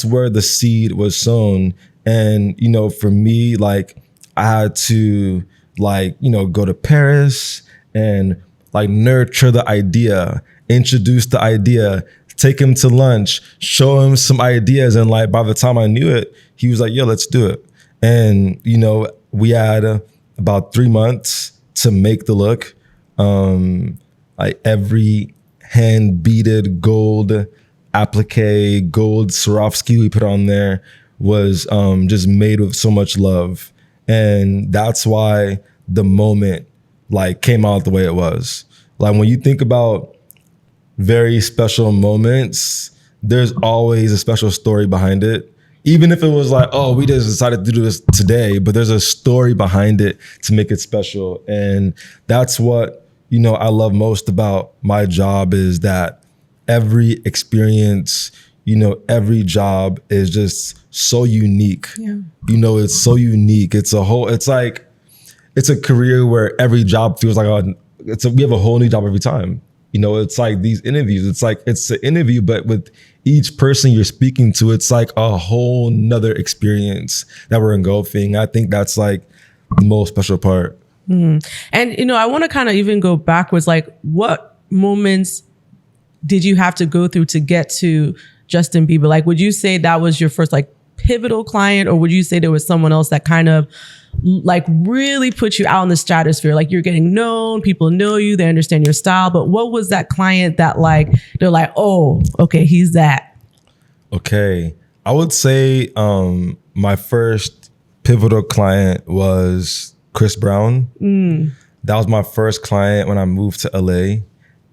[SPEAKER 2] where the seed was sown. And, you know, for me, like I had to like, you know, go to Paris and like nurture the idea, introduce the idea, take him to lunch, show him some ideas. And like, by the time I knew it, he was like, yo, let's do it. And, you know, we had about 3 months to make the look. Like every hand beaded gold applique, gold Swarovski we put on there was just made with so much love. And that's why the moment like came out the way it was. Like when you think about very special moments, there's always a special story behind it. Even if it was like, oh, we just decided to do this today, but there's a story behind it to make it special. And that's what, you know, I love most about my job is that every experience, you know, every job is just so unique. Yeah. You know, it's so unique. It's like, it's a career where every job feels like we have a whole new job every time. You know, it's like these interviews, it's like, it's an interview, but with each person you're speaking to, it's like a whole nother experience that we're engulfing. I think that's like the most special part.
[SPEAKER 3] And, you know, I want to kind of even go backwards, like what moments did you have to go through to get to Justin Bieber? Like, would you say that was your first like pivotal client, or would you say there was someone else that kind of like really put you out in the stratosphere? Like you're getting known, people know you, they understand your style, but what was that client that like, they're like, oh, okay, he's that?
[SPEAKER 2] Okay. I would say my first pivotal client was Chris Brown. That was my first client when I moved to LA.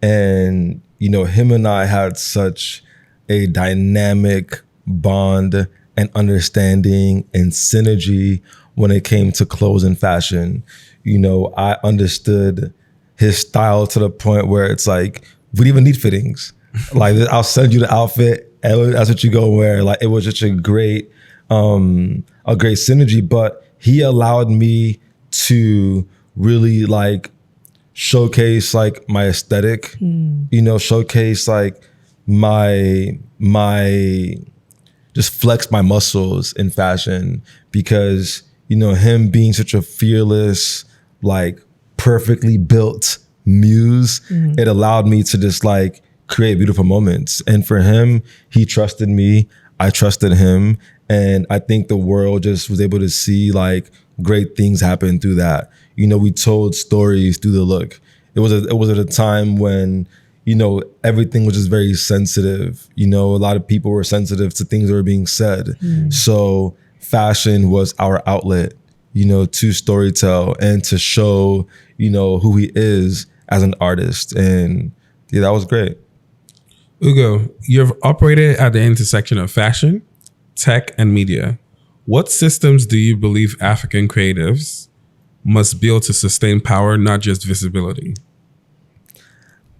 [SPEAKER 2] And, him and I had such a dynamic bond and understanding and synergy when it came to clothes and fashion. I understood his style to the point where it's like, we didn't even need fittings. Like, I'll send you the outfit and that's what you go wear. Like, it was just a great synergy, but he allowed me to really like showcase like my aesthetic, showcase like my just flex my muscles in fashion, because him being such a fearless, like perfectly built muse, it allowed me to just like create beautiful moments. And for him, he trusted me, I trusted him, and I think the world just was able to see like great things happen through that. We told stories through the look. It was at a time when everything was just very sensitive. A lot of people were sensitive to things that were being said. So fashion was our outlet, to storytell and to show, who he is as an artist. And yeah, that was great.
[SPEAKER 1] Ugo, you've operated at the intersection of fashion, tech, and media. What systems do you believe African creatives must build to sustain power, not just visibility?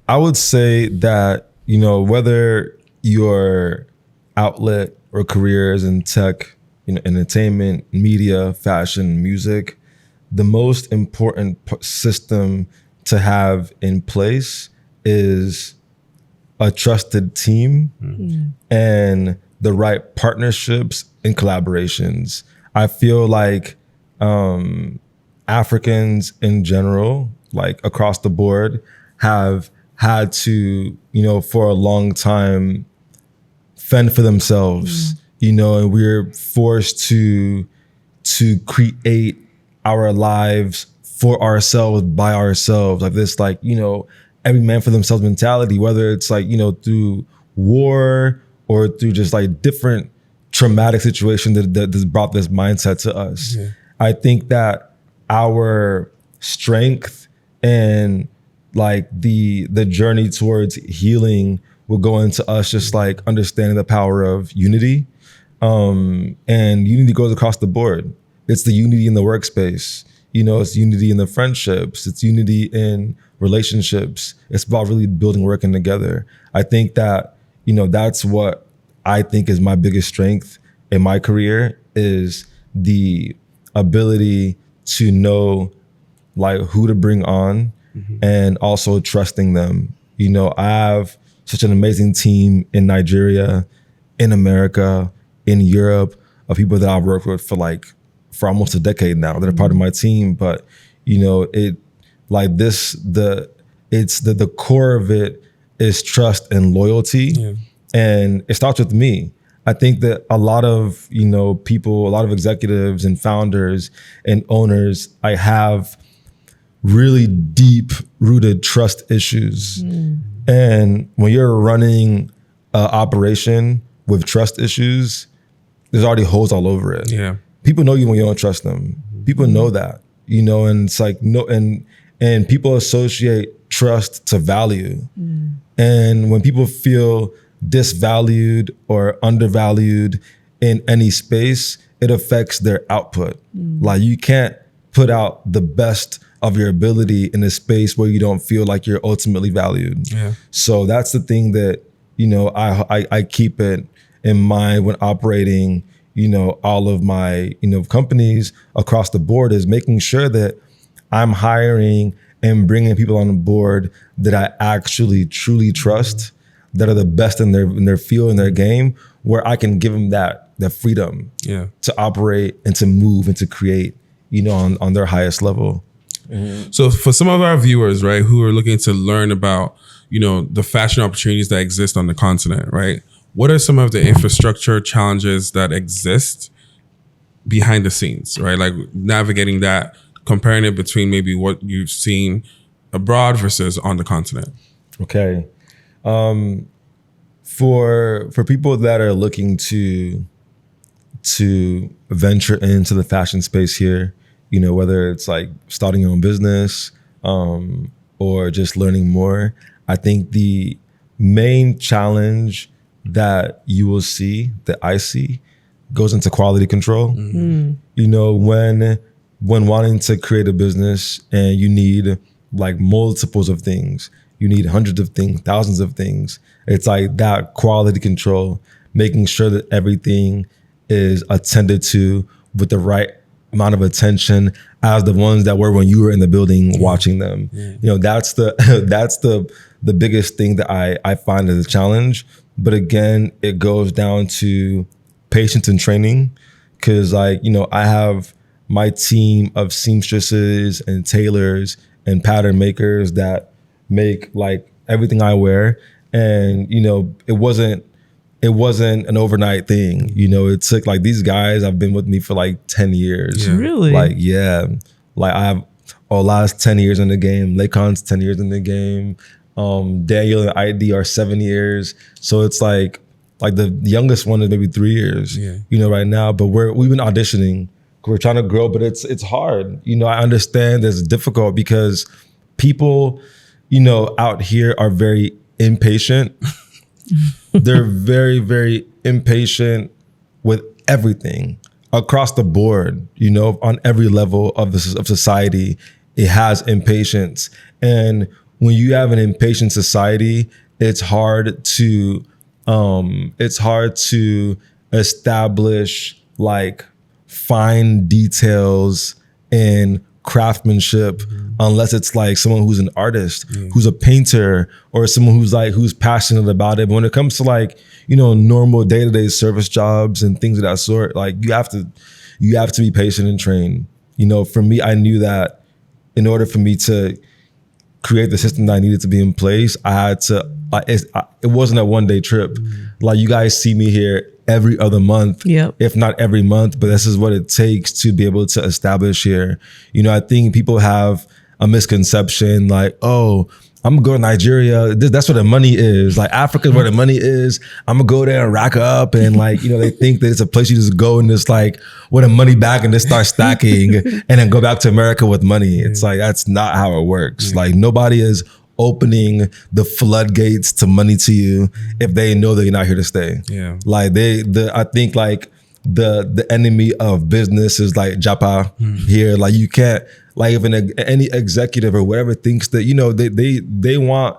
[SPEAKER 2] I would say that, whether your outlet or career is in tech, entertainment, media, fashion, music, the most important system to have in place is a trusted team and the right partnerships and collaborations. I feel like Africans in general, like across the board, have had to, for a long time fend for themselves, and we're forced to create our lives for ourselves, by ourselves, like this, like, every man for themselves mentality, whether it's like, through war or through just like different traumatic situations that has brought this mindset to us. Yeah. I think that our strength and like the journey towards healing will go into us just like understanding the power of unity. And unity goes across the board. It's the unity in the workspace. It's unity in the friendships. It's unity in relationships. It's about really building, working together. I think that, that's what I think is my biggest strength in my career, is the ability to know like who to bring on and also trusting them. I have such an amazing team in Nigeria, in America, in Europe, of people that I've worked with for almost a decade now that are part of my team. But, it's the core of it is trust and loyalty. Yeah. And it starts with me. I think that a lot of, people, a lot of executives and founders and owners, I have really deep rooted trust issues. And when you're running an operation with trust issues, there's already holes all over it. Yeah. People know you when you don't trust them. People know that, and it's like, no, and people associate trust to value. And when people feel disvalued or undervalued in any space, it affects their output. Like, you can't put out the best of your ability in a space where you don't feel like you're ultimately valued. Yeah. So that's the thing that, I keep it in mind when operating, all of my, companies across the board, is making sure that I'm hiring and bringing people on board that I actually truly trust, that are the best in their field, in their game, where I can give them that freedom to operate and to move and to create, on their highest level.
[SPEAKER 1] So for some of our viewers, right, who are looking to learn about, the fashion opportunities that exist on the continent, right? What are some of the infrastructure challenges that exist behind the scenes, right? Like navigating that, comparing it between maybe what you've seen abroad versus on the continent.
[SPEAKER 2] Okay. For people that are looking to venture into the fashion space here, whether it's like starting your own business, or just learning more, I think the main challenge that you will see, that I see, goes into quality control. You know, when wanting to create a business and you need like multiples of things, you need hundreds of things, thousands of things. It's like that quality control, making sure that everything is attended to with the right amount of attention as the ones that were when you were in the building watching them. You know, that's the biggest thing that I find as a challenge. But again, it goes down to patience and training, because like, you know, I have my team of seamstresses and tailors and pattern makers that make like everything I wear. And, you know, it wasn't an overnight thing. You know, it took like, these guys have been with me for like 10 years.
[SPEAKER 1] Yeah.
[SPEAKER 3] Really?
[SPEAKER 2] Like, yeah. Like I have Ola's 10 years in the game. Lacon's 10 years in the game. Daniel and ID are 7 years. So it's like the youngest one is maybe 3 years, you know, right now. But we've been auditioning. We're trying to grow, but it's hard. You know, I understand it's difficult because people, you know, out here are very impatient. They're very, very impatient with everything across the board, you know, on every level of society. It has impatience. And when you have an impatient society, it's hard to establish like fine details in craftsmanship unless it's like someone who's an artist, who's a painter, or someone who's passionate about it. But when it comes to like, you know, normal day-to-day service jobs and things of that sort, like you have to be patient and trained. You know, for me, I knew that in order for me to create the system that I needed to be in place, I had to, it wasn't a one-day trip. Like you guys see me here every other month, if not every month, but this is what it takes to be able to establish here. You know, I think people have a misconception like, oh, I'm gonna go to Nigeria. That's where the money is. Like Africa is where the money is. I'm gonna go there and rack up. And like, you know, they think that it's a place you just go and just like with a money bag and just start stacking and then go back to America with money. It's like, that's not how it works. Like nobody is opening the floodgates to money to you if they know that you're not here to stay. Like I think like the enemy of business is like japa here. Like you can't, like if any executive or whatever thinks that, you know, they want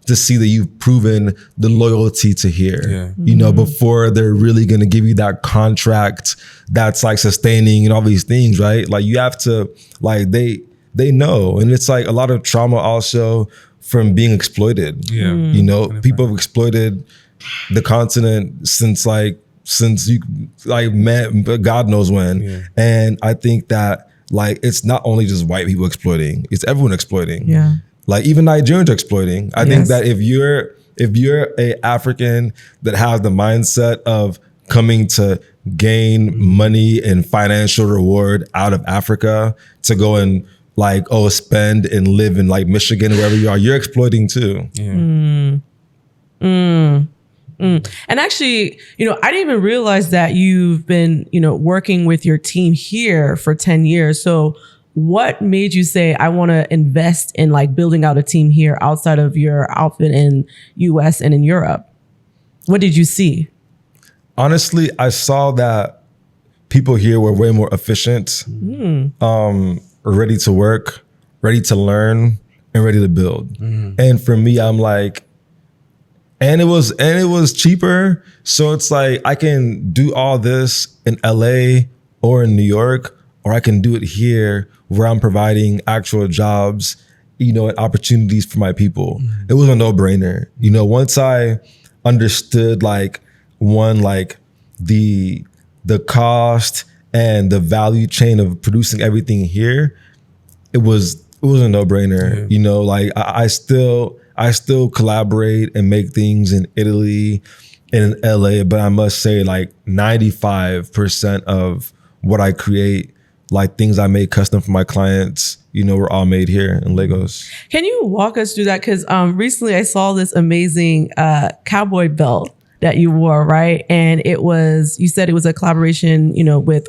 [SPEAKER 2] to see that you've proven the loyalty to here, you know, before they're really going to give you that contract that's like sustaining and all these things, right? Like you have to, like they know. And it's like a lot of trauma also from being exploited. You know, people have exploited the continent since you man, God knows when. And I think that like it's not only just white people exploiting, it's everyone exploiting. Like even Nigerians are exploiting. I think that if you're a African that has the mindset of coming to gain money and financial reward out of Africa to go and like, oh, spend and live in like Michigan or wherever you are, you're exploiting too.
[SPEAKER 3] And actually, you know, I didn't even realize that you've been, you know, working with your team here for 10 years. So what made you say, I want to invest in like building out a team here outside of your outfit in US and in Europe? What did you see?
[SPEAKER 2] Honestly, I saw that people here were way more efficient, ready to work, ready to learn, and ready to build. And for me, I'm like, and it was cheaper. So it's like, I can do all this in LA or in New York, or I can do it here where I'm providing actual jobs, you know, and opportunities for my people. It was a no-brainer. You know, once I understood like the cost and the value chain of producing everything here, it was a no-brainer. You know, like I still collaborate and make things in Italy and in LA, but I must say like 95% of what I create, like things I make custom for my clients, you know, were all made here in Lagos.
[SPEAKER 3] Can you walk us through that? Because recently I saw this amazing cowboy belt that you wore, right? And you said it was a collaboration, you know, with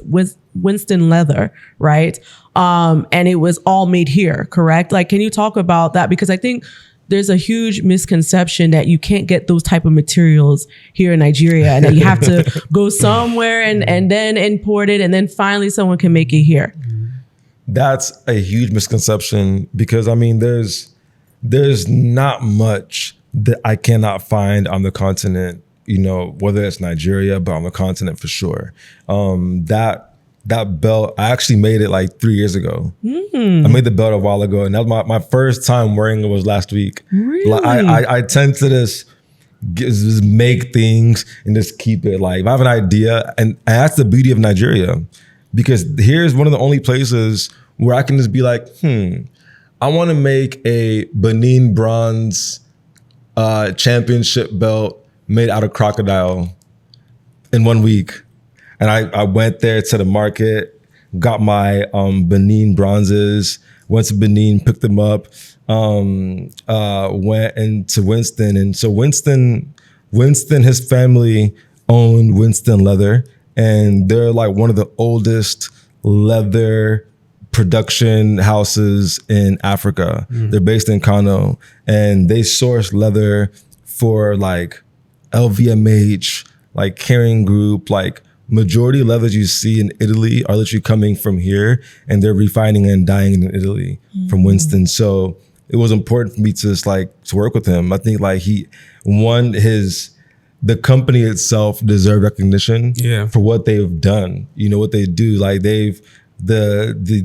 [SPEAKER 3] Winston Leather, right? And it was all made here, correct? Like, can you talk about that? Because I think there's a huge misconception that you can't get those type of materials here in Nigeria and that you have to go somewhere and then import it and then finally someone can make it here.
[SPEAKER 2] That's a huge misconception because I mean, there's not much that I cannot find on the continent, you know, whether it's Nigeria, but on the continent for sure. That belt, I actually made it like 3 years ago. I made the belt a while ago, and that was my first time wearing it was last week.
[SPEAKER 3] Really?
[SPEAKER 2] Like, I tend to just make things and just keep it. Like if I have an idea, and that's the beauty of Nigeria, because here's one of the only places where I can just be like, I want to make a Benin bronze championship belt made out of crocodile in 1 week. And I went there to the market, got my Benin bronzes, went to Benin, picked them up, went into Winston. And so Winston, his family owned Winston Leather, and they're like one of the oldest leather production houses in Africa. They're based in Kano, and they source leather for like LVMH, like Kering Group, like majority leathers you see in Italy are literally coming from here, and they're refining and dyeing in Italy from Winston. So it was important for me to just like to work with him. I think like the company itself deserved recognition for what they've done. You know what they do. Like the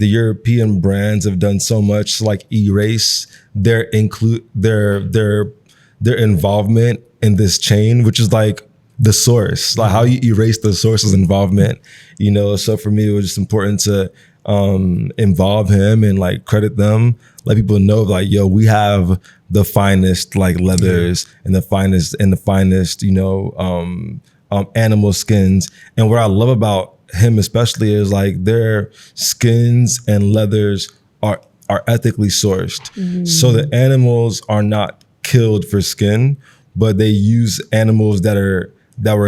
[SPEAKER 2] European brands have done so much to like erase their involvement in this chain, which is like the source, like how you erase the source's involvement, you know? So for me, it was just important to involve him and like credit them, let people know like, yo, we have the finest like leathers and the finest, you know, animal skins. And what I love about him especially is like their skins and leathers are ethically sourced. So the animals are not killed for skin, but they use animals that were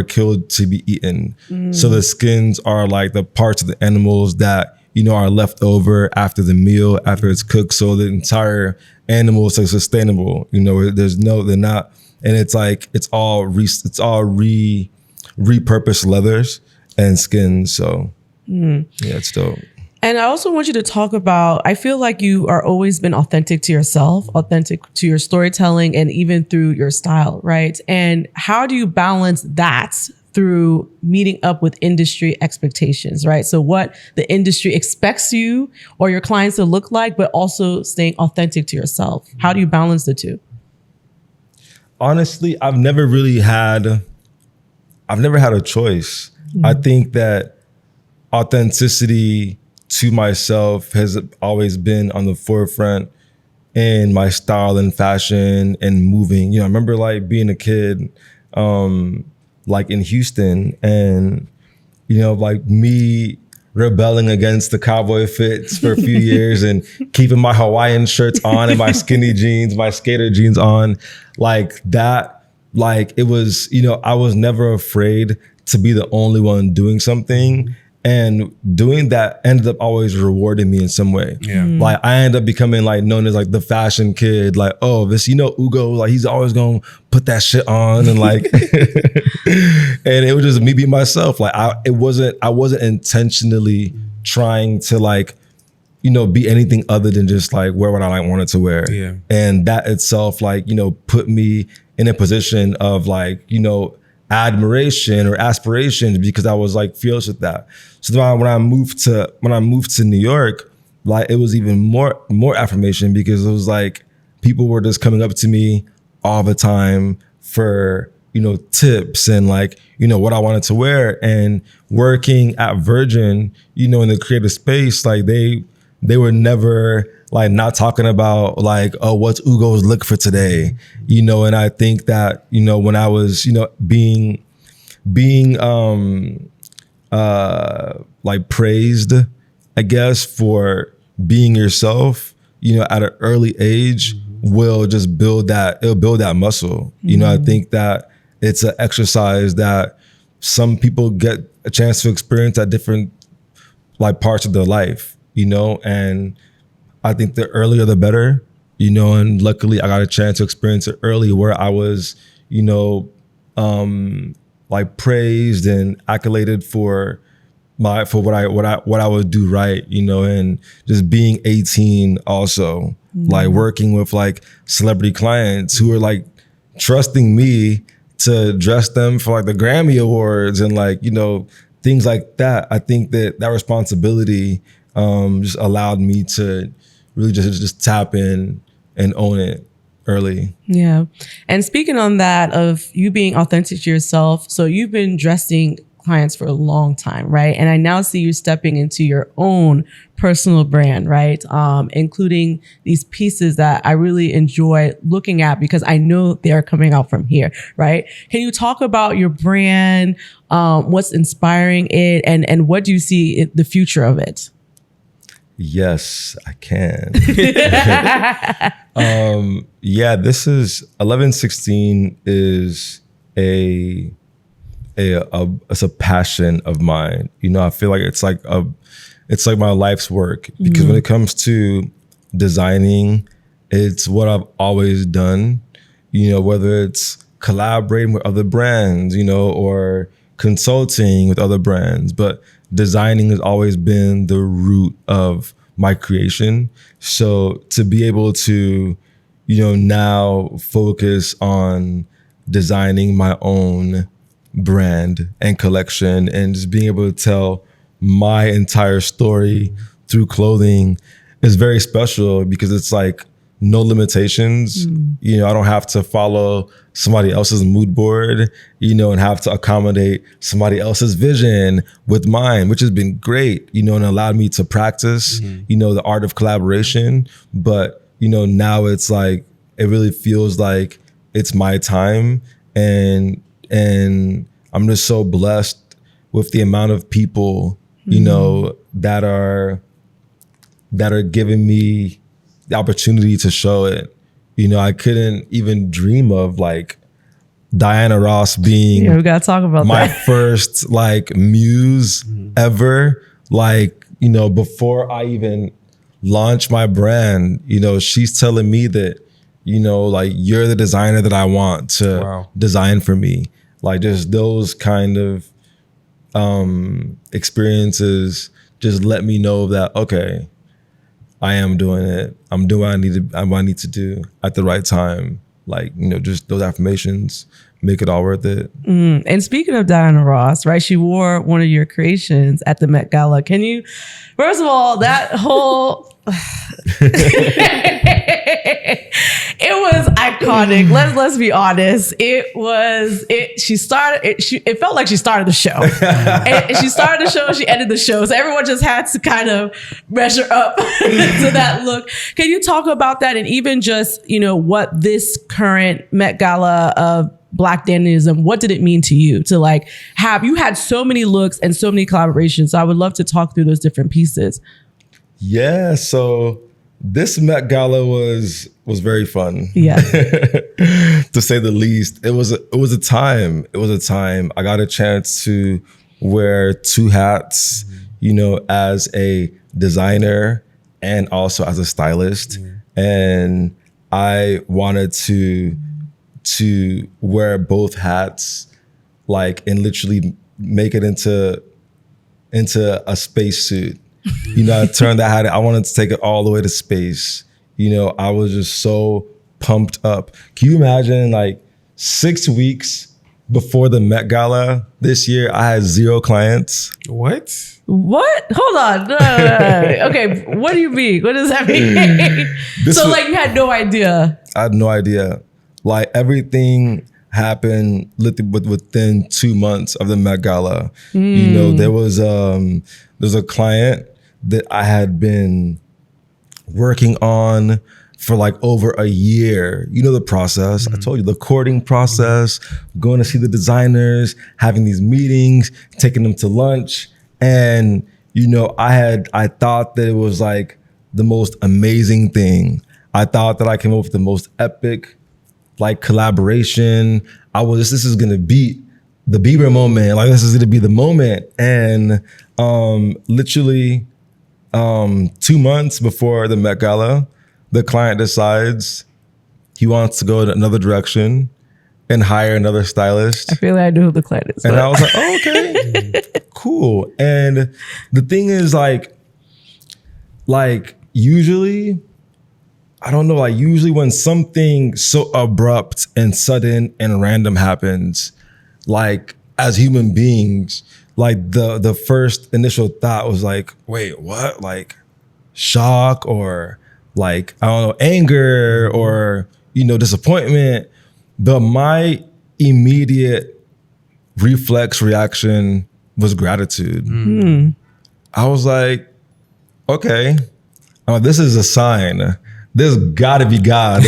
[SPEAKER 2] killed to be eaten. So the skins are like the parts of the animals that, you know, are left over after the meal, after it's cooked. So the entire animal is like sustainable. You know, they're not, and it's like, it's all repurposed leathers and skins. So yeah, it's dope.
[SPEAKER 3] And I also want you to talk about, I feel like you are always been authentic to yourself, authentic to your storytelling, and even through your style, right? And how do you balance that through meeting up with industry expectations, right? So what the industry expects you or your clients to look like, but also staying authentic to yourself. How do you balance the two?
[SPEAKER 2] Honestly, I've never had a choice. I think that authenticity to myself has always been on the forefront in my style and fashion and moving. You know, I remember like being a kid, like in Houston, and, you know, like me rebelling against the cowboy fits for a few years and keeping my Hawaiian shirts on and my skinny jeans, my skater jeans on, like that. Like it was, you know, I was never afraid to be the only one doing something. And doing that ended up always rewarding me in some way. Like I ended up becoming like known as like the fashion kid. Like, oh, this, you know, Ugo, like he's always gonna put that shit on, and like, and it was just me being myself. Like I wasn't intentionally trying to like, you know, be anything other than just like wear what I wanted to wear. And that itself, like, you know, put me in a position of like, you know, admiration or aspirations, because I was like fearless with that. So then when I moved to New York, like it was even more affirmation, because it was like people were just coming up to me all the time for, you know, tips and like, you know, what I wanted to wear. And working at Virgin, you know, in the creative space, like they were never like not talking about like, oh, what's Ugo's look for today? You know, and I think that, you know, when I was, you know, being like praised, I guess, for being yourself, you know, at an early age will just build that muscle. You know, I think that it's an exercise that some people get a chance to experience at different like parts of their life, you know, and I think the earlier the better. you know, and luckily I got a chance to experience it early where I was, you know, like praised and accoladed for what I would do right, you know, and just being 18 also, like working with like celebrity clients who are like trusting me to dress them for like the Grammy Awards and like, you know, things like that. I think that responsibility just allowed me to really just tap in and own it early.
[SPEAKER 3] Yeah. And speaking on that of you being authentic to yourself, so you've been dressing clients for a long time, right? And I now see you stepping into your own personal brand, right? Including these pieces that I really enjoy looking at because I know they're coming out from here, right? Can you talk about your brand, what's inspiring it, and what do you see the future of it?
[SPEAKER 2] Yes, I can. Yeah, this is 1116 is it's a passion of mine. You know, I feel like it's like my life's work because when it comes to designing, it's what I've always done, you know, whether it's collaborating with other brands, you know, or consulting with other brands, but designing has always been the root of my creation. So to be able to, you know, now focus on designing my own brand and collection and just being able to tell my entire story through clothing is very special because it's like no limitations. You know, I don't have to follow somebody else's mood board, you know, and have to accommodate somebody else's vision with mine, which has been great, you know, and allowed me to practice, you know, the art of collaboration. But, you know, now it's like, it really feels like it's my time. And I'm just so blessed with the amount of people, you know, that are giving me the opportunity to show it. You know, I couldn't even dream of like Diana Ross being
[SPEAKER 3] we gotta talk about
[SPEAKER 2] my
[SPEAKER 3] that.
[SPEAKER 2] first like muse ever. Like, you know, before I even launched my brand, you know, she's telling me that, you know, like you're the designer that I want to design for me. Like just those kind of experiences just let me know that, okay, I am doing it. I'm doing what I need to do at the right time. Like, you know, just those affirmations make it all worth it.
[SPEAKER 3] And speaking of Diana Ross, right? She wore one of your creations at the Met Gala. Can you, first of all, that whole, it was iconic. Let's be honest. It felt like she started the show. And she started the show, she ended the show. So everyone just had to kind of measure up to that look. Can you talk about that? And even just, you know, what this current Met Gala of Black Daninism, what did it mean to you to like you had so many looks and so many collaborations. So I would love to talk through those different pieces.
[SPEAKER 2] Yeah, so this Met Gala was very fun.
[SPEAKER 3] Yeah.
[SPEAKER 2] To say the least. It was a time. I got a chance to wear two hats, you know, as a designer and also as a stylist. And I wanted to wear both hats, like, and literally make it into a spacesuit. You know, I turned that hat. I wanted to take it all the way to space. You know, I was just so pumped up. Can you imagine, like 6 weeks before the Met Gala this year, I had 0 clients.
[SPEAKER 1] What?
[SPEAKER 3] Hold on. No. Okay, what do you mean? What does that mean? Like you had no idea. I
[SPEAKER 2] had no idea. Like everything happened within 2 months of the Met Gala. You know, there's a client that I had been working on for like over a year. You know the process. I told you, the courting process, going to see the designers, having these meetings, taking them to lunch. And, you know, I thought that it was like the most amazing thing. I thought that I came up with the most epic like collaboration. This is gonna beat the Bieber moment. Like this is gonna be the moment. And literally 2 months before the Met Gala, the client decides he wants to go in another direction and hire another stylist.
[SPEAKER 3] I feel like I know who the client is.
[SPEAKER 2] And I was like, oh, okay, cool. And the thing is like usually, I don't know, like usually when something so abrupt and sudden and random happens, like as human beings, like the first initial thought was like, wait, what? Like shock or like, I don't know, anger or, disappointment. But my immediate reflex reaction was gratitude. I was like, okay, this is a sign. This gotta be God.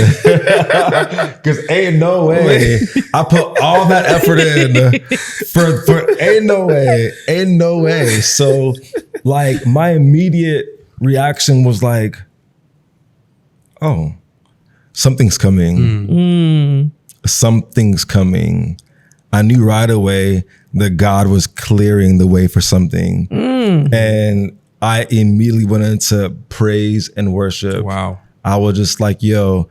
[SPEAKER 2] Cause ain't no way I put all that effort in for ain't no way. So like my immediate reaction was like, oh, something's coming. Something's coming. I knew right away that God was clearing the way for something. And I immediately went into praise and worship.
[SPEAKER 1] Wow.
[SPEAKER 2] I was just like, yo,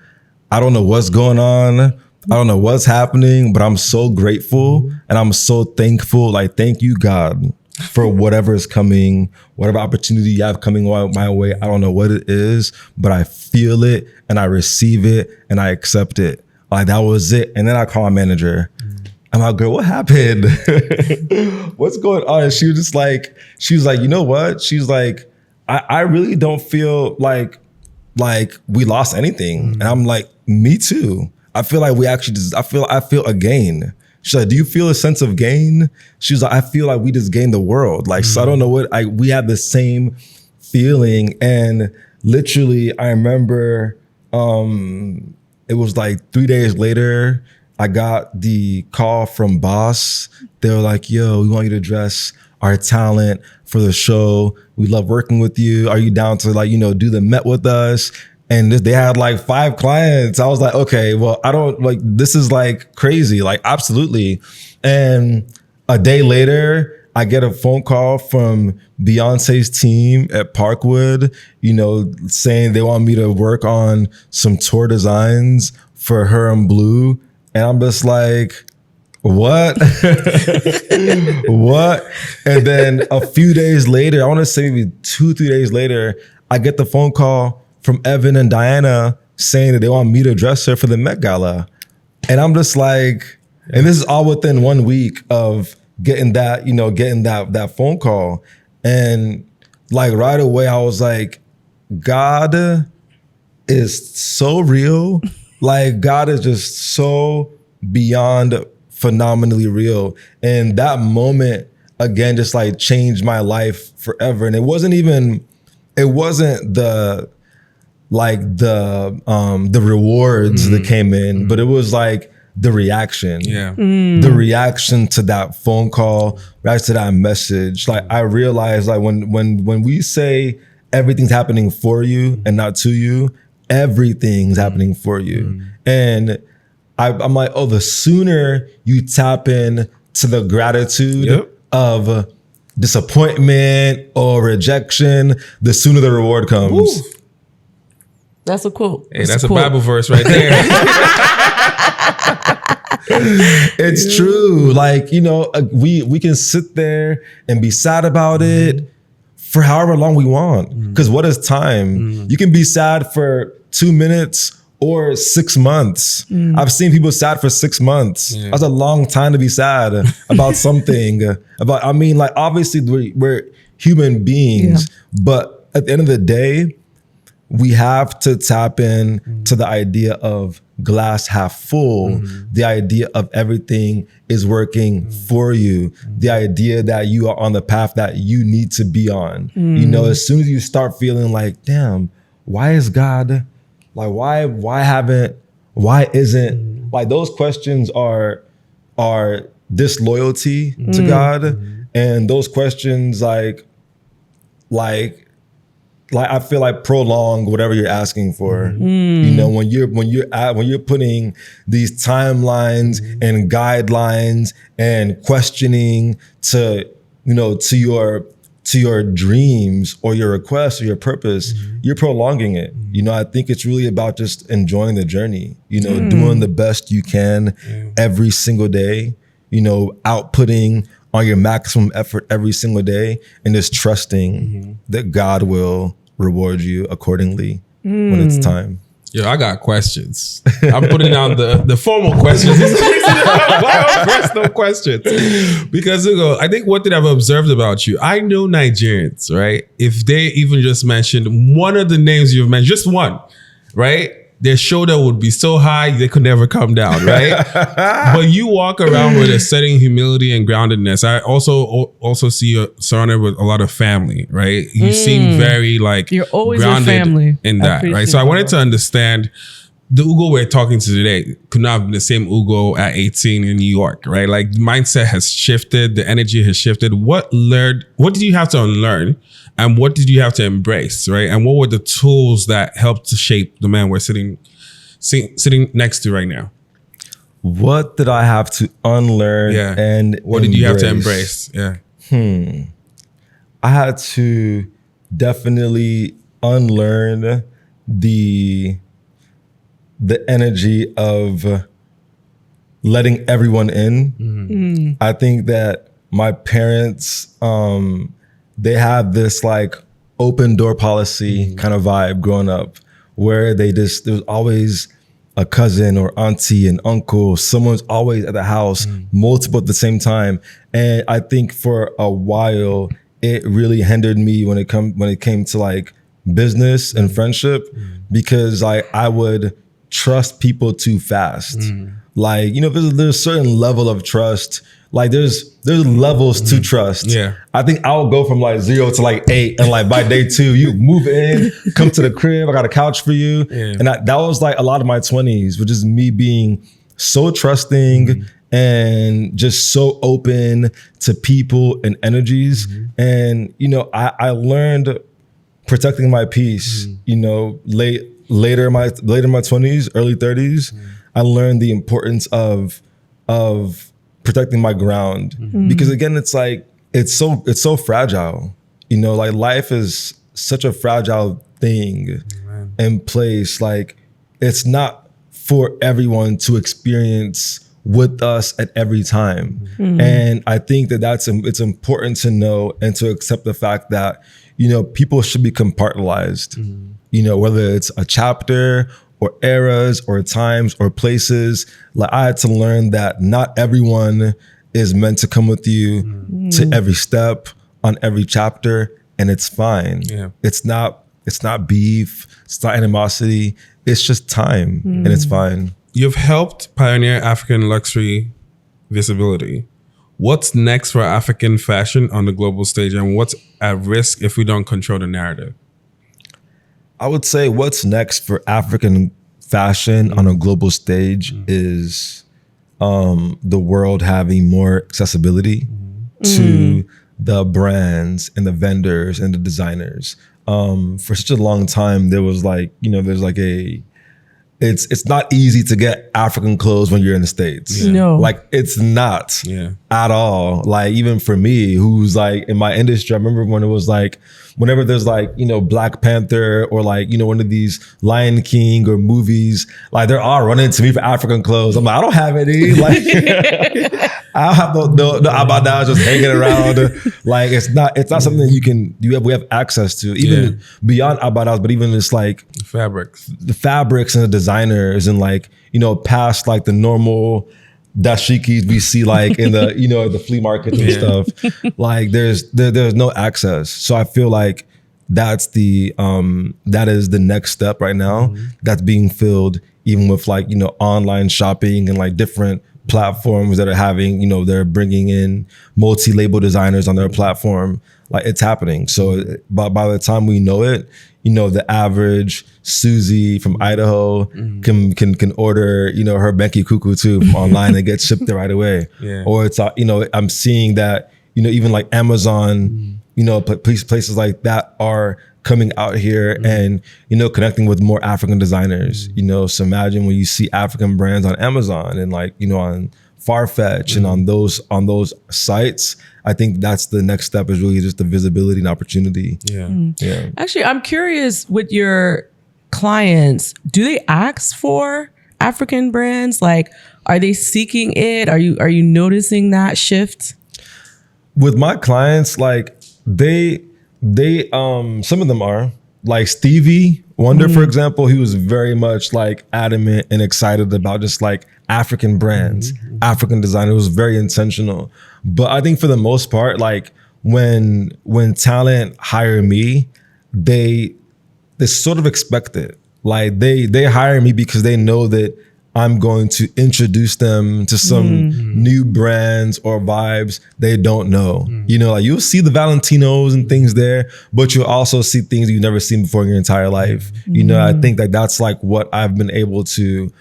[SPEAKER 2] I don't know what's going on. I don't know what's happening, but I'm so grateful and I'm so thankful. Like, thank you, God, for whatever is coming, whatever opportunity you have coming my way. I don't know what it is, but I feel it and I receive it and I accept it. Like, that was it. And then I call my manager. I'm like, girl, what happened? What's going on? And she was like, you know what? She's like, I really don't feel like we lost anything. And I'm like, me too. I feel like we actually I feel a gain. She's like, do you feel a sense of gain? She's like, I feel like we just gained the world. Like, so I don't know we had the same feeling. And literally, I remember it was like 3 days later, I got the call from boss. They were like, yo, we want you to dress our talent for the show. We love working with you. Are you down to do the Met with us? And they had like 5 clients. I was like, okay, well, I don't this is like crazy. Like, absolutely. And a day later, I get a phone call from Beyonce's team at Parkwood, saying they want me to work on some tour designs for her and Blue. And I'm just like, what? What? And then a few days later, I want to say maybe 2-3 days later, I get the phone call from Evan and Diana saying that they want me to dress her for the Met Gala. And I'm just like, and this is all within 1 week of getting that, that phone call. And like right away, I was like, God is so real. Like, God is just so beyond phenomenally real. And that moment, again, just like changed my life forever. And it wasn't the rewards that came in, but it was like the reaction.
[SPEAKER 1] Yeah.
[SPEAKER 2] The reaction to that phone call, right to that message. Like, I realized like when we say everything's happening for you and not to you, everything's happening for you. And I'm like, oh, the sooner you tap in to the gratitude of disappointment or rejection, the sooner the reward comes.
[SPEAKER 3] Ooh. That's a quote.
[SPEAKER 1] Hey, that's a Bible verse right there.
[SPEAKER 2] It's true. Like, we can sit there and be sad about it for however long we want. Because what is time? You can be sad for 2 minutes or 6 months. I've seen people sad for 6 months.
[SPEAKER 1] Yeah.
[SPEAKER 2] That's a long time to be sad about something. Obviously we're human beings, but at the end of the day, we have to tap in to the idea of glass half full, the idea of everything is working for you, the idea that you are on the path that you need to be on. As soon as you start feeling like, damn, why is God, like, why isn't, like, those questions are disloyalty to God. And those questions like I feel like prolong whatever you're asking for. When you're putting these timelines and guidelines and questioning to to your dreams or your requests or your purpose, you're prolonging it. You know, I think it's really about just enjoying the journey, you know, doing the best you can every single day, you know, outputting on your maximum effort every single day, and just trusting that God will reward you accordingly when it's time.
[SPEAKER 1] Yo, I got questions. I'm putting down the formal questions. Personal questions. Because Ugo, I think one thing I've observed about you, I know Nigerians, right? If they even just mentioned one of the names you've mentioned, just one, right? Their shoulder would be so high they could never come down, right? But you walk around with a certain humility and groundedness. I also see you surrounded with a lot of family, right? You seem very like
[SPEAKER 3] you're always
[SPEAKER 1] grounded
[SPEAKER 3] with family
[SPEAKER 1] in that, right? So I wanted to understand the Ugo we're talking to today could not have been the same Ugo at 18 in New York, right? Like mindset has shifted, the energy has shifted. What did you have to unlearn? And what did you have to embrace, right? And what were the tools that helped to shape the man we're sitting next to right now?
[SPEAKER 2] What did I have to unlearn and
[SPEAKER 1] what did you have to embrace? Yeah.
[SPEAKER 2] I had to definitely unlearn the energy of letting everyone in. I think that my parents, they have this like open door policy kind of vibe growing up, where there's always a cousin or auntie and uncle, someone's always at the house, multiple at the same time. And I think for a while, it really hindered me when it came to like business and friendship, because I would trust people too fast. Like, you know, there's a certain level of trust. Like there's levels to trust.
[SPEAKER 1] Yeah.
[SPEAKER 2] I think I'll go from like 0 to like 8, and like by day 2, you move in, come to the crib, I got a couch for you. Yeah. And that was like a lot of my 20s, which is me being so trusting and just so open to people and energies. And, you know, I learned protecting my peace, you know, later in my 20s, early 30s, I learned the importance of protecting my ground, because again, it's like it's so fragile. You know, like life is such a fragile thing and place. Like it's not for everyone to experience with us at every time. And I think that it's important to know and to accept the fact that, you know, people should be compartmentalized. You know, whether it's a chapter or eras or times or places. Like I had to learn that not everyone is meant to come with you to every step on every chapter, and it's fine. Yeah. It's not beef, it's not animosity, it's just time, and it's fine.
[SPEAKER 1] You've helped pioneer African luxury visibility. What's next for African fashion on the global stage, and what's at risk if we don't control the narrative?
[SPEAKER 2] I would say what's next for African fashion on a global stage is the world having more accessibility to the brands and the vendors and the designers. For such a long time, there was like, you know, there's like it's not easy to get African clothes when you're in the States.
[SPEAKER 3] No.
[SPEAKER 2] Like it's not at all. Like even for me, who's like in my industry, I remember when it was like, whenever there's like, you know, Black Panther or like, you know, one of these Lion King or movies, like they're all running to me for African clothes. I'm like, I don't have any. Like I don't have no abada just hanging around. Like it's not something we have access to, even beyond abadas, but even just like the fabrics and the designers, and like, you know, past like the normal dashikis we see like in the, you know, the flea markets and stuff. Like there's no access. So I feel like that is the next step right now that's being filled, even with like, you know, online shopping and like different platforms that are having, you know, they're bringing in multi-label designers on their platform. Like it's happening. So by the time we know it, you know, the average Susie from Idaho can order, you know, her Benki Kuku too from online and get shipped there right away. Yeah. Or it's, you know, I'm seeing that, you know, even like Amazon, you know, places like that are coming out here and, you know, connecting with more African designers, you know. So imagine when you see African brands on Amazon and like, you know, on Farfetch and on those sites, I think that's the next step, is really just the visibility and opportunity.
[SPEAKER 1] Yeah.
[SPEAKER 3] Actually, I'm curious, with your clients, do they ask for African brands? Like, are they seeking it? Are you noticing that shift?
[SPEAKER 2] With my clients, like they some of them are, like Stevie Wonder, for example, he was very much like adamant and excited about just like African brands, African design. It was very intentional. But I think for the most part, like when talent hire me, they sort of expect it. Like they hire me because they know that I'm going to introduce them to some new brands or vibes they don't know. You know, like you'll see the Valentinos and things there, but you'll also see things you've never seen before in your entire life. You know, I think that that's like what I've been able to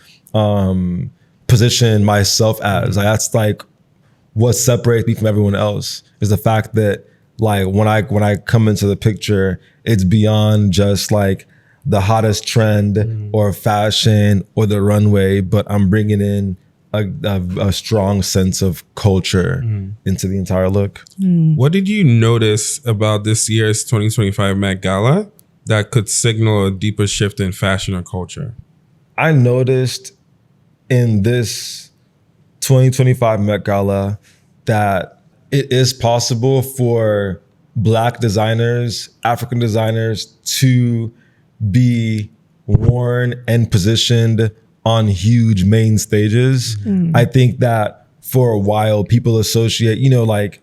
[SPEAKER 2] position myself as. Like that's like what separates me from everyone else, is the fact that like when I come into the picture, it's beyond just like the hottest trend or fashion or the runway, but I'm bringing in a strong sense of culture into the entire look.
[SPEAKER 1] What did you notice about this year's 2025 Met Gala that could signal a deeper shift in fashion or culture?
[SPEAKER 2] I noticed in this 2025 Met Gala that it is possible for Black designers, African designers to be worn and positioned on huge main stages. I think that for a while people associate, you know, like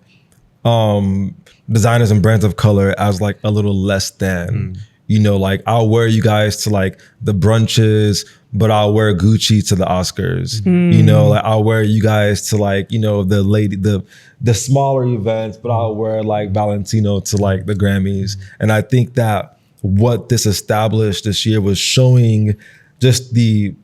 [SPEAKER 2] designers and brands of color as like a little less than. You know, like I'll wear you guys to like the brunches, but I'll wear Gucci to the Oscars. You know, like I'll wear you guys to like, you know, the smaller events, but I'll wear like Valentino to like the Grammys. And I think that what this established this year was showing just the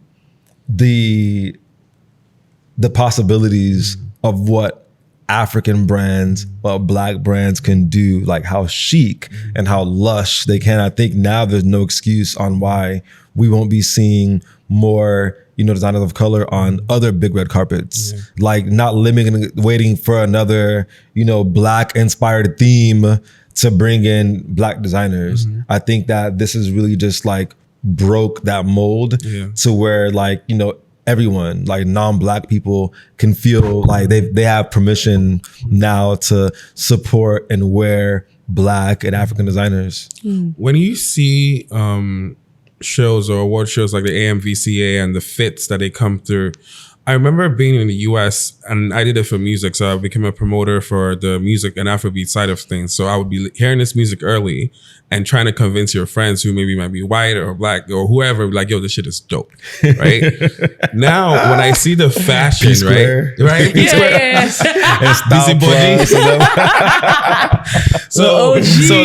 [SPEAKER 2] possibilities of what African brands, Black brands can do, like how chic and how lush they can. I think now there's no excuse on why we won't be seeing more, you know, designers of color on other big red carpets. Like not waiting for another, you know, Black inspired theme to bring in Black designers. I think that this is really just like broke that mold to where like, you know, everyone, like non-Black people, can feel like they have permission now to support and wear Black and African designers.
[SPEAKER 1] When you see shows or award shows like the AMVCA and the fits that they come through, I remember being in the US and I did it for music. So I became a promoter for the music and Afrobeat side of things. So I would be hearing this music early and trying to convince your friends who maybe might be white or Black or whoever, like, yo, this shit is dope, right? Now, when I see the fashion, right?
[SPEAKER 3] Yeah.
[SPEAKER 1] Busy body. So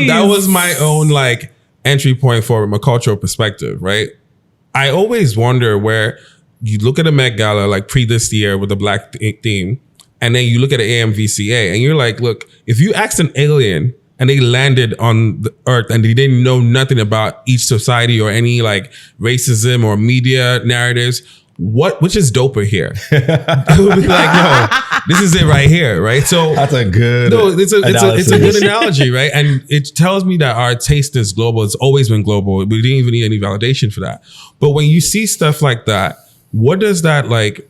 [SPEAKER 1] that was my own like entry point from a cultural perspective, right? I always wonder where you look at a Met Gala like pre this year with a Black theme, and then you look at the AMVCA and you're like, look, if you asked an alien and they landed on the earth and they didn't know nothing about each society or any like racism or media narratives, which is doper here? It would be like, no, this is it right here, right? So
[SPEAKER 2] that's a good
[SPEAKER 1] it's a good analogy, right? And it tells me that our taste is global. It's always been global. We didn't even need any validation for that. But when you see stuff like that, what does that like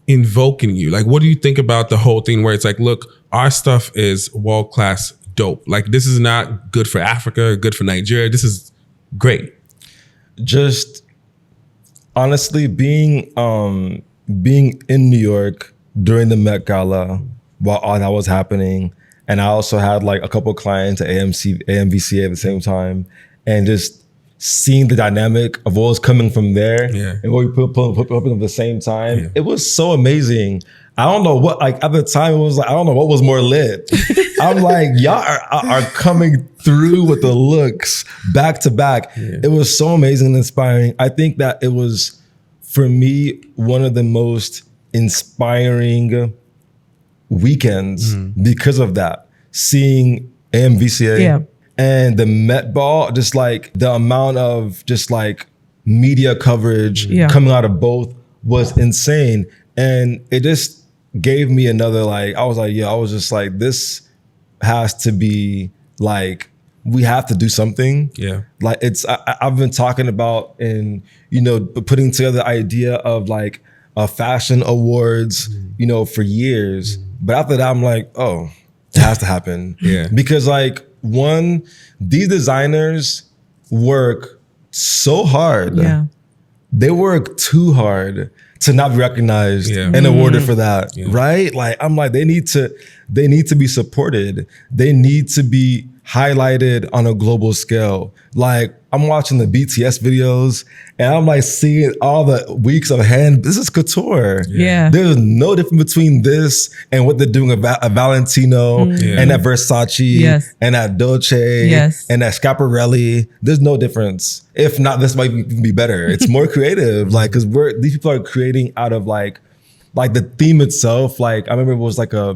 [SPEAKER 1] invoke in you? Like, what do you think about the whole thing where it's like, look, our stuff is world-class dope. Like, this is not good for Africa, good for Nigeria. This is great.
[SPEAKER 2] Just honestly, being in New York during the Met Gala while all that was happening, and I also had like a couple of clients at AMVCA at the same time, and just seeing the dynamic of what was coming from there and what we put up at the same time, it was so amazing. I don't know what, like at the time it was like, I don't know what was more lit. I'm like, y'all are coming through with the looks back to back. It was so amazing and inspiring. I think that it was, for me, one of the most inspiring weekends because of that. Seeing AMVCA and the Met Ball, just like the amount of just like media coverage coming out of both was insane. And it just gave me another, like, I was like, I was just like, this has to be like, we have to do something.
[SPEAKER 1] Yeah.
[SPEAKER 2] Like I've been talking about and, putting together the idea of like a fashion awards, for years. But after that, I'm like, oh, it has to happen.
[SPEAKER 1] Yeah.
[SPEAKER 2] Because like these designers work so hard.
[SPEAKER 3] Yeah.
[SPEAKER 2] They work too hard to not be recognized and awarded for that, right? Like I'm like, they need to be supported. They need to be highlighted on a global scale. Like I'm watching the BTS videos and I'm like seeing all the weeks of hand. This is couture.
[SPEAKER 3] Yeah.
[SPEAKER 2] There's no difference between this and what they're doing at Valentino and at Versace and at Dolce and at Schiaparelli. There's no difference. If not, this might even be better. It's more creative. Like, cause these people are creating out of like the theme itself. Like I remember it was like a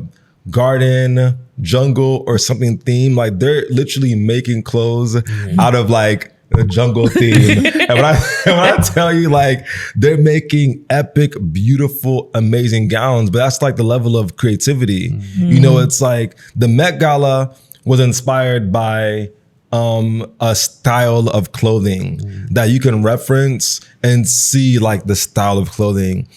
[SPEAKER 2] garden, jungle or something theme. Like they're literally making clothes out of like the jungle theme. And when I tell you, like, they're making epic, beautiful, amazing gowns, but that's like the level of creativity. It's like the Met Gala was inspired by a style of clothing that you can reference and see like the style of clothing.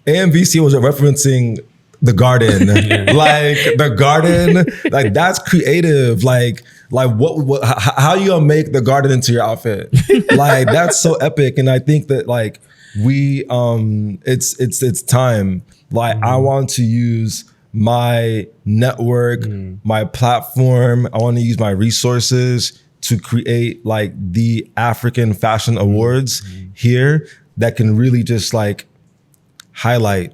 [SPEAKER 2] AMVC was referencing the garden, like the garden, like that's creative. Like what how you gonna make the garden into your outfit? Like that's so epic. And I think that like it's time. Like I want to use my network, my platform. I want to use my resources to create like the African Fashion Awards here that can really just like highlight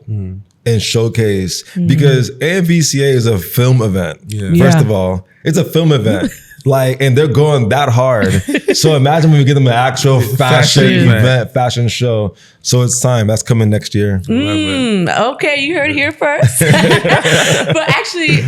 [SPEAKER 2] and showcase, because AMVCA is a film event. First of all, it's a film event. Like, and they're going that hard. So imagine when we give them an actual fashion event, fashion show. So it's time. That's coming next year.
[SPEAKER 3] Okay, you heard it here first. But actually,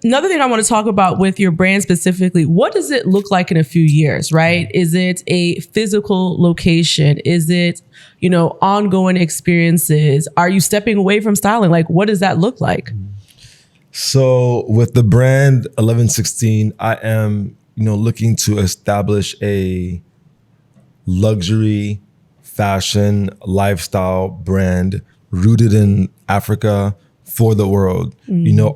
[SPEAKER 3] another thing I want to talk about with your brand specifically, what does it look like in a few years, right? Is it a physical location? Is it, ongoing experiences? Are you stepping away from styling? Like, what does that look like?
[SPEAKER 2] So with the brand 1116, I am, looking to establish a luxury fashion lifestyle brand rooted in Africa for the world.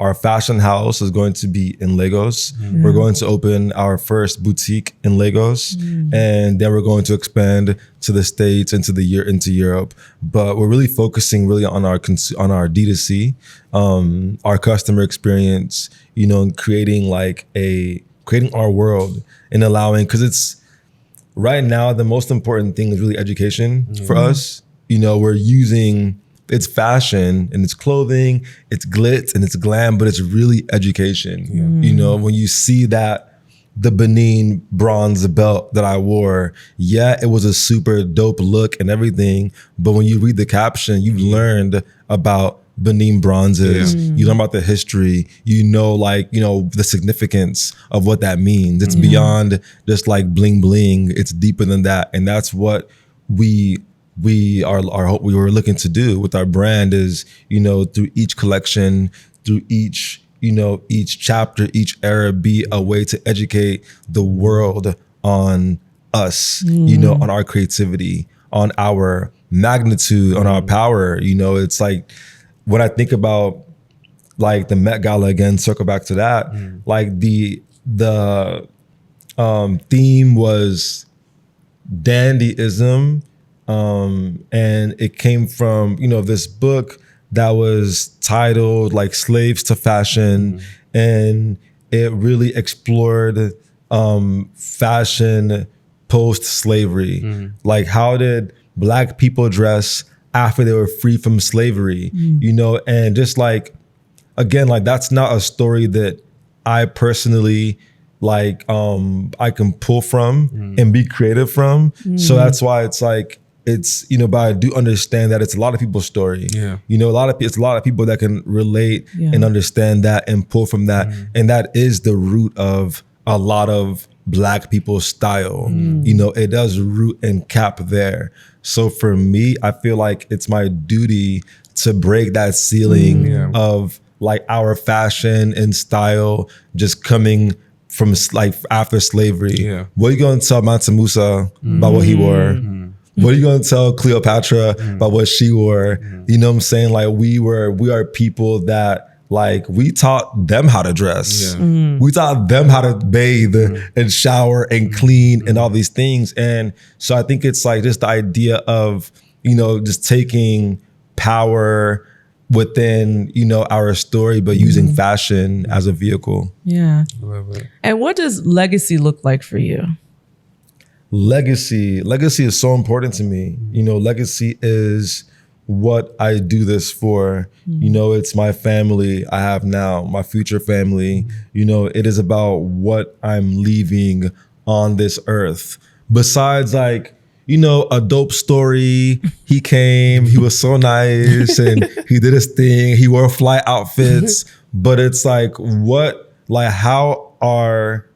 [SPEAKER 2] Our fashion house is going to be in Lagos. We're going to open our first boutique in Lagos, and then we're going to expand to the States and into Europe. But we're really focusing on our D2C, our customer experience, and creating our world and allowing, because it's right now the most important thing is really education for us. We're using, it's fashion and it's clothing, it's glitz and it's glam, but it's really education. When you see that the Benin bronze belt that I wore, it was a super dope look and everything, but when you read the caption, you've learned about Benin bronzes, you learn about the history, the significance of what that means. It's beyond just like bling bling, it's deeper than that. And that's what we were looking to do with our brand is, through each collection, through each chapter, each era, be a way to educate the world on us, on our creativity, on our magnitude, on our power. It's like, when I think about like the Met Gala again, circle back to that, like the theme was dandyism. And it came from, this book that was titled like Slaves to Fashion. And it really explored fashion post-slavery. Like how did Black people dress after they were free from slavery, and just like, again, like that's not a story that I personally I can pull from and be creative from. So that's why it's like, but I do understand that it's a lot of people's story. It's a lot of people that can relate and understand that and pull from that. And that is the root of a lot of Black people's style. It does root and cap there. So for me, I feel like it's my duty to break that ceiling
[SPEAKER 1] Yeah.
[SPEAKER 2] of like our fashion and style just coming from like after slavery.
[SPEAKER 1] Yeah.
[SPEAKER 2] What are you going to tell Mansa Musa about what he wore? What are you going to tell Cleopatra about what she wore? You know what I'm saying? Like we are people that like we taught them how to dress.
[SPEAKER 1] Yeah.
[SPEAKER 2] We taught them how to bathe and shower and clean and all these things. And so I think it's like just the idea of, you know, just taking power within, you know, our story, but using fashion as a vehicle.
[SPEAKER 3] Yeah.
[SPEAKER 1] Love it.
[SPEAKER 3] And what does legacy look like for you?
[SPEAKER 2] Legacy is so important to me. You know, legacy is what I do this for. You know, it's my family I have now, my future family. You know, it is about what I'm leaving on this earth. Besides, like, you know, a dope story. He came, he was so nice and he did his thing. He wore fly outfits, but it's like, how are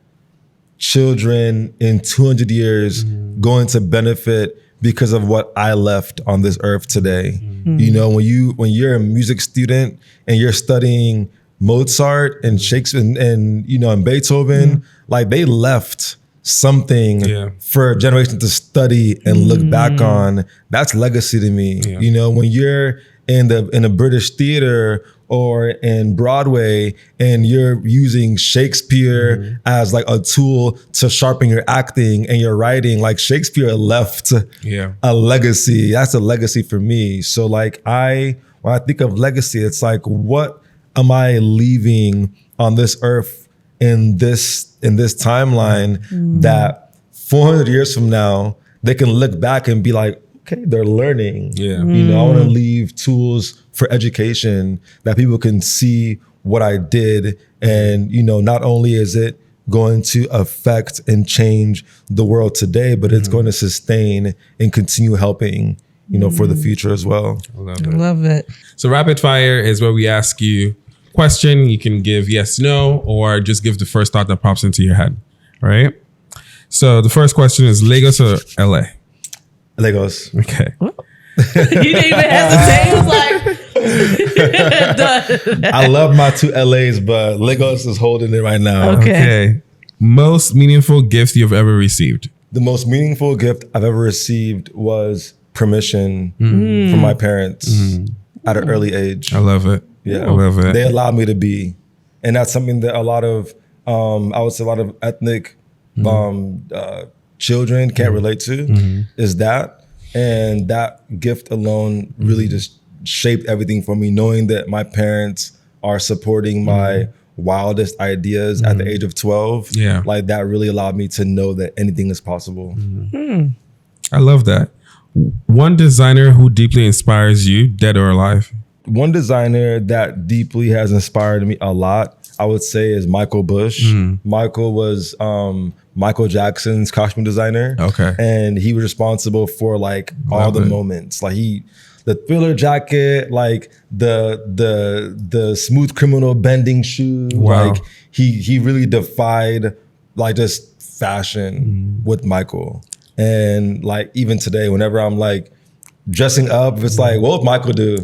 [SPEAKER 2] children in 200 years going to benefit because of what I left on this earth today? You know, when you're a music student and you're studying Mozart and Shakespeare and you know, and Beethoven, like they left something for a generation to study and look back on. That's legacy to me. You know, when you're in a British theater or in Broadway and you're using Shakespeare as like a tool to sharpen your acting and your writing, like Shakespeare left a legacy. That's a legacy for me. So like when I think of legacy, it's like, what am I leaving on this earth in this timeline that 400 years from now, they can look back and be like, okay, they're learning. You know, I want to leave tools for education that people can see what I did. And, you know, not only is it going to affect and change the world today, but it's going to sustain and continue helping, you know, for the future as well.
[SPEAKER 1] I
[SPEAKER 3] Love it.
[SPEAKER 1] So rapid fire is where we ask you question. You can give yes, no, or just give the first thought that pops into your head. Right? So the first question is Lagos or LA?
[SPEAKER 2] Lagos.
[SPEAKER 1] Okay.
[SPEAKER 3] You didn't even hesitate. He was like, done.
[SPEAKER 2] I love my two LAs, but Lagos is holding it right now.
[SPEAKER 3] Okay.
[SPEAKER 1] Most meaningful gift you've ever received?
[SPEAKER 2] The most meaningful gift I've ever received was permission from my parents at an early age.
[SPEAKER 1] I love it.
[SPEAKER 2] Yeah,
[SPEAKER 1] I love it.
[SPEAKER 2] They allowed me to be, and that's something that a lot of, I would say, a lot of ethnic children can't relate to. Is that, and that gift alone really just shaped everything for me. Knowing that my parents are supporting my wildest ideas at the age of 12, like that really allowed me to know that anything is possible.
[SPEAKER 1] I love that. One designer who deeply inspires you, dead or alive?
[SPEAKER 2] One designer that deeply has inspired me a lot, I would say, is Michael Bush. Michael was Michael Jackson's costume designer.
[SPEAKER 1] Okay.
[SPEAKER 2] And he was responsible for like all the moments. Like the Thriller jacket, like the Smooth Criminal bending shoe.
[SPEAKER 1] Wow.
[SPEAKER 2] Like he really defied like just fashion with Michael. And like even today, whenever I'm like dressing up, it's like, what would Michael do?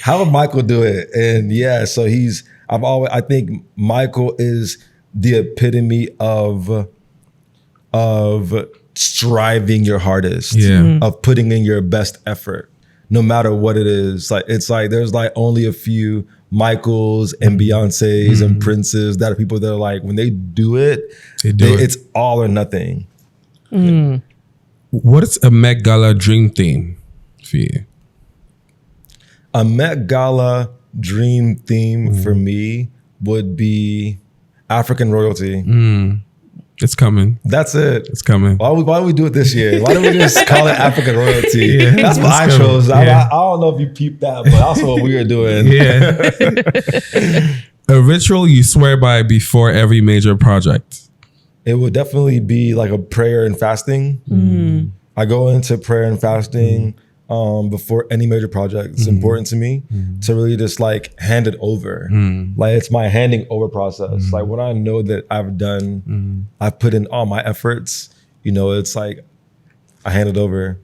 [SPEAKER 2] How would Michael do it? And so I think Michael is the epitome of striving your hardest, of putting in your best effort, no matter what it is. Like, it's like, there's like only a few Michaels and Beyoncés and Princes that are people that are like, when they do it, it's all or nothing.
[SPEAKER 1] What's a Met Gala dream theme for you?
[SPEAKER 2] A Met Gala dream theme for me would be African royalty.
[SPEAKER 1] It's coming.
[SPEAKER 2] That's it.
[SPEAKER 1] It's coming.
[SPEAKER 2] Why do we do it this year? Why don't we just call it African royalty? That's what I
[SPEAKER 1] coming.
[SPEAKER 2] chose. I don't know if you peeped that, but that's what we were doing.
[SPEAKER 1] A ritual you swear by before every major project?
[SPEAKER 2] It would definitely be like a prayer and fasting. I go into prayer and fasting before any major project. It's important to me to really just like hand it over. Like it's my handing over process. Like when I know that I've done, I've put in all my efforts, you know, it's like I hand it over.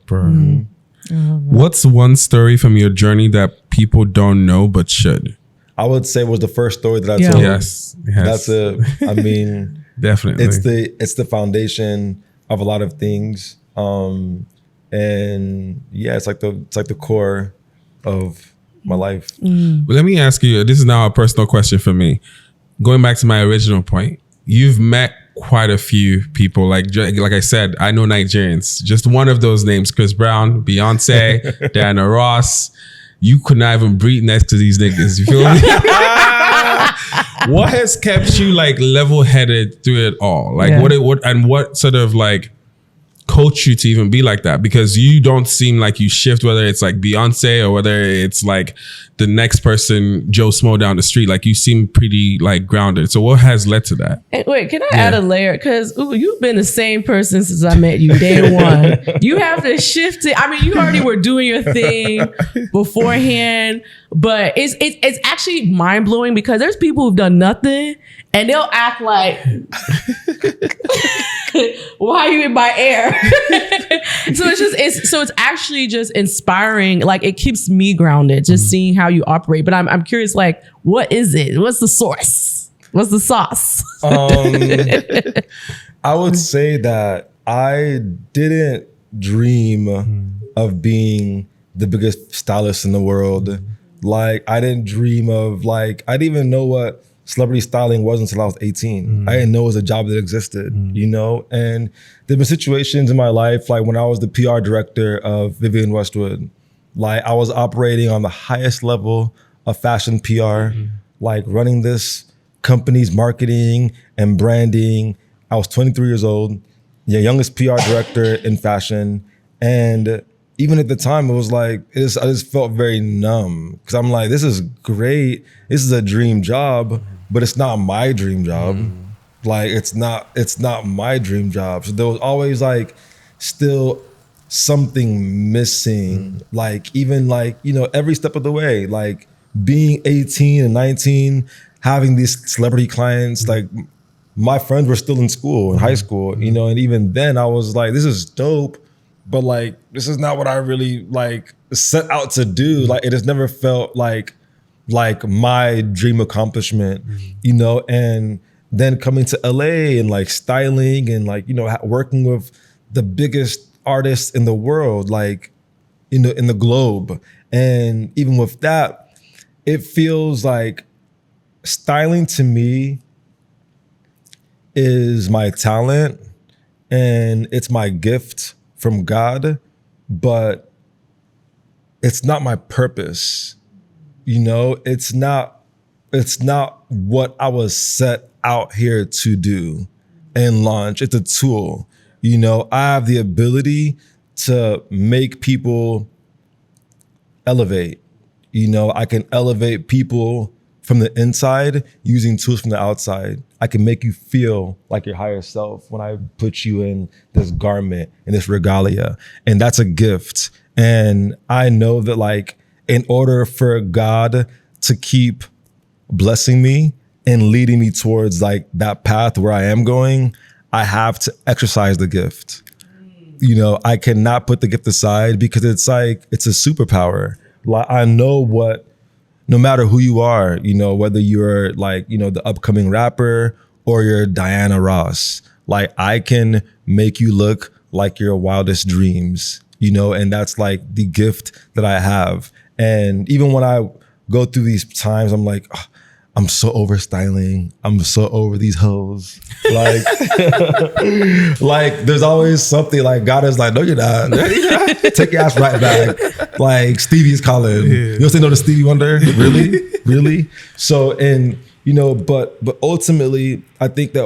[SPEAKER 1] What's one story from your journey that people don't know but should?
[SPEAKER 2] I would say was the first story that I told.
[SPEAKER 1] Yes.
[SPEAKER 2] That's it. I mean,
[SPEAKER 1] definitely.
[SPEAKER 2] It's the foundation of a lot of things. And yeah, it's like the core of my life.
[SPEAKER 1] But let me ask you, this is now a personal question for me. Going back to my original point, you've met quite a few people. Like I said, I know Nigerians. Just one of those names, Chris Brown, Beyonce, Diana Ross. You could not even breathe next to these niggas. You feel me? What has kept you like level-headed through it all? Like what sort of like coach you to even be like that? Because you don't seem like you shift, whether it's like Beyonce or whether it's like the next person, Joe Smo down the street. Like you seem pretty like grounded. So what has led to that?
[SPEAKER 3] Hey, wait, can I add a layer? Because you've been the same person since I met you day one. You have to shift it. I mean, you already were doing your thing beforehand, but it's actually mind blowing because there's people who've done nothing and they'll act like, why are you in my air? So it's actually just inspiring. Like it keeps me grounded, just seeing how you operate. But I'm curious, like, what is it? What's the source? What's the sauce?
[SPEAKER 2] I would say that I didn't dream of being the biggest stylist in the world. Like I didn't dream of I didn't even know what celebrity styling was until I was 18. I didn't know it was a job that existed, you know? And there've been situations in my life, like when I was the PR director of Vivienne Westwood, like I was operating on the highest level of fashion PR, like running this company's marketing and branding. I was 23 years old, the youngest PR director in fashion. And even at the time, it was like, I just felt very numb because I'm like, this is great. This is a dream job, but it's not my dream job. Like, it's not my dream job. So there was always like still something missing. Like, even like, you know, every step of the way, like being 18 and 19, having these celebrity clients, like my friends were still in school, in high school, you know, and even then I was like, this is dope. But like, this is not what I really like set out to do. Like, it has never felt like my dream accomplishment, you know? And then coming to LA and like styling and like, you know, working with the biggest artists in the world, like, you know, in the globe. And even with that, it feels like styling to me is my talent and it's my gift from God, but it's not my purpose. You know, it's not what I was set out here to do and launch. It's a tool. You know, I have the ability to make people elevate. You know, I can elevate people from the inside using tools from the outside. I can make you feel like your higher self when I put you in this garment, in this regalia. And that's a gift. And I know that like, in order for God to keep blessing me and leading me towards like that path where I am going, I have to exercise the gift. You know, I cannot put the gift aside because it's like, it's a superpower. Like I know what, no matter who you are, you know, whether you're like, you know, the upcoming rapper or you're Diana Ross, like I can make you look like your wildest dreams, you know, and that's like the gift that I have. And even when I go through these times, I'm like, oh, I'm so over styling. I'm so over these hoes. Like, like there's always something like God is like, no, you're not. Take your ass right back. Like Stevie's calling. You don't say no to Stevie Wonder? Really? Really? So, and you know, but ultimately, I think that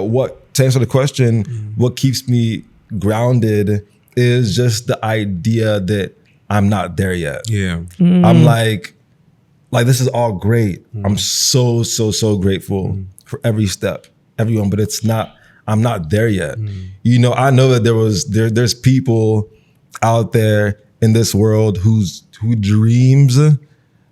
[SPEAKER 2] to answer the question, what keeps me grounded is just the idea that I'm not there yet. Yeah. I'm like this is all great. I'm so grateful for every step, everyone, but I'm not there yet. You know, I know that there's people out there in this world who dreams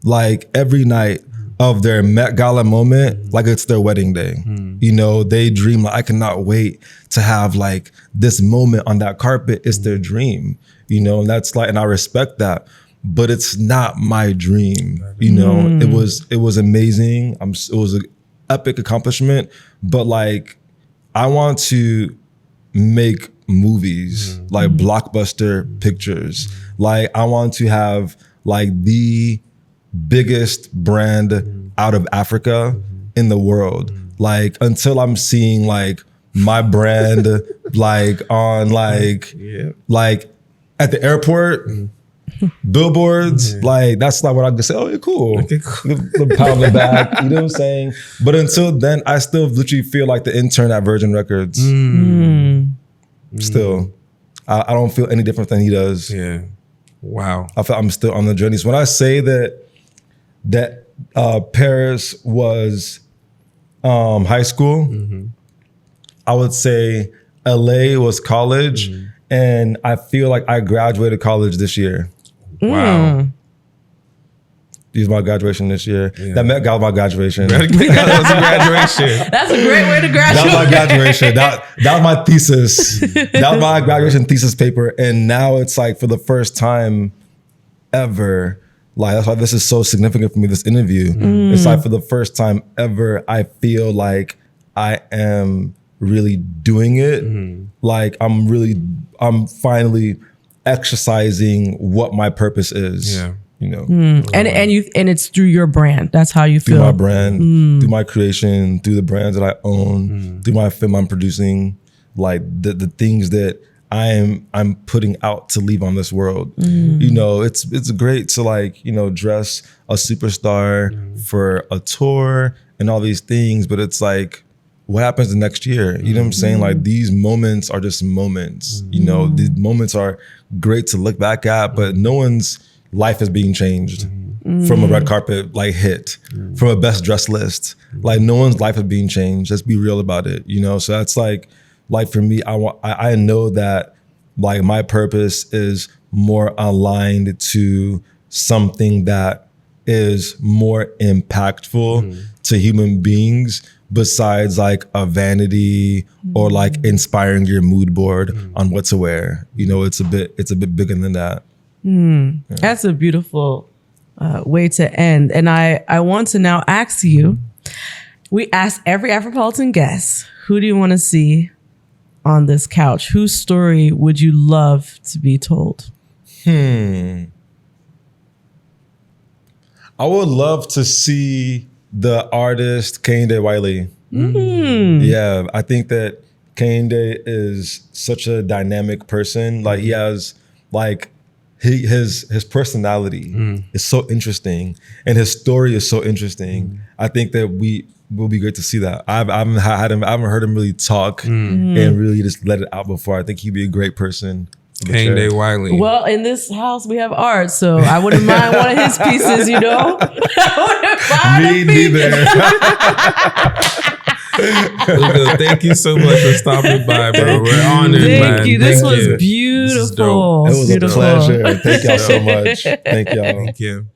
[SPEAKER 2] like every night of their Met Gala moment like it's their wedding day. You know, they dream like, I cannot wait to have like this moment on that carpet. It's their dream. you know, and that's like, and I respect that, but it's not my dream, you know. It was amazing. It was an epic accomplishment, but like, I want to make movies, like blockbuster pictures. Like, I want to have like the biggest brand out of Africa in the world. Like, until I'm seeing like my brand like on like at the airport, billboards, like that's like what I can say, oh yeah, cool.
[SPEAKER 1] Okay, cool.
[SPEAKER 2] The pound the back, you know what I'm saying? But until then, I still literally feel like the intern at Virgin Records. Still. I don't feel any different than he does.
[SPEAKER 1] Yeah. Wow.
[SPEAKER 2] I feel I'm still on the journey. So when I say that Paris was high school, I would say LA was college, and I feel like I graduated college this year.
[SPEAKER 1] Wow.
[SPEAKER 2] Use my graduation this year.
[SPEAKER 1] Yeah.
[SPEAKER 2] That Met Gala my graduation.
[SPEAKER 1] That was a graduation.
[SPEAKER 3] That's a great way to graduate.
[SPEAKER 2] That was my graduation. That was my thesis. That was my graduation thesis paper. And now it's like for the first time ever, like that's why this is so significant for me, this interview. It's like for the first time ever, I feel like I am really doing it. Like I'm finally exercising what my purpose is.
[SPEAKER 1] Yeah.
[SPEAKER 2] You know,
[SPEAKER 3] and it's through your brand. That's how you
[SPEAKER 2] through
[SPEAKER 3] feel.
[SPEAKER 2] my brand, through my creation, through the brands that I own, through my film I'm producing, like the things that I'm putting out to leave on this world. You know, it's great to like, you know, dress a superstar for a tour and all these things, but it's like, what happens the next year? You know what I'm saying? Like, these moments are just moments. You know, these moments are great to look back at, but no one's life is being changed from a red carpet like hit, from a best dressed list. Like, no one's life is being changed. Let's be real about it, you know? So that's like for me, I know that like my purpose is more aligned to something that is more impactful to human beings besides like a vanity or like inspiring your mood board on what to wear. You know, it's a bit bigger than that.
[SPEAKER 3] That's a beautiful way to end. And I want to now ask you, we ask every Afropolitan guest, who do you want to see on this couch? Whose story would you love to be told?
[SPEAKER 2] I would love to see the artist Kehinde Wiley. Yeah, I think that Kehinde is such a dynamic person. Like, he has like, his personality is so interesting, and his story is so interesting. I think that we will be great to see that. I haven't heard him really talk and really just let it out before. I think he'd be a great person.
[SPEAKER 1] Kehinde Wiley.
[SPEAKER 3] Well, in this house we have art, so I wouldn't mind one of his pieces. You know, I wouldn't mind
[SPEAKER 2] Me neither.
[SPEAKER 1] Ugo, thank you so much for stopping by, bro. We're honored, man.
[SPEAKER 3] Thank you. This was
[SPEAKER 1] you.
[SPEAKER 3] beautiful.
[SPEAKER 1] This is dope.
[SPEAKER 2] It was
[SPEAKER 3] beautiful.
[SPEAKER 2] a pleasure. Thank y'all so much. Thank y'all.
[SPEAKER 1] Thank you.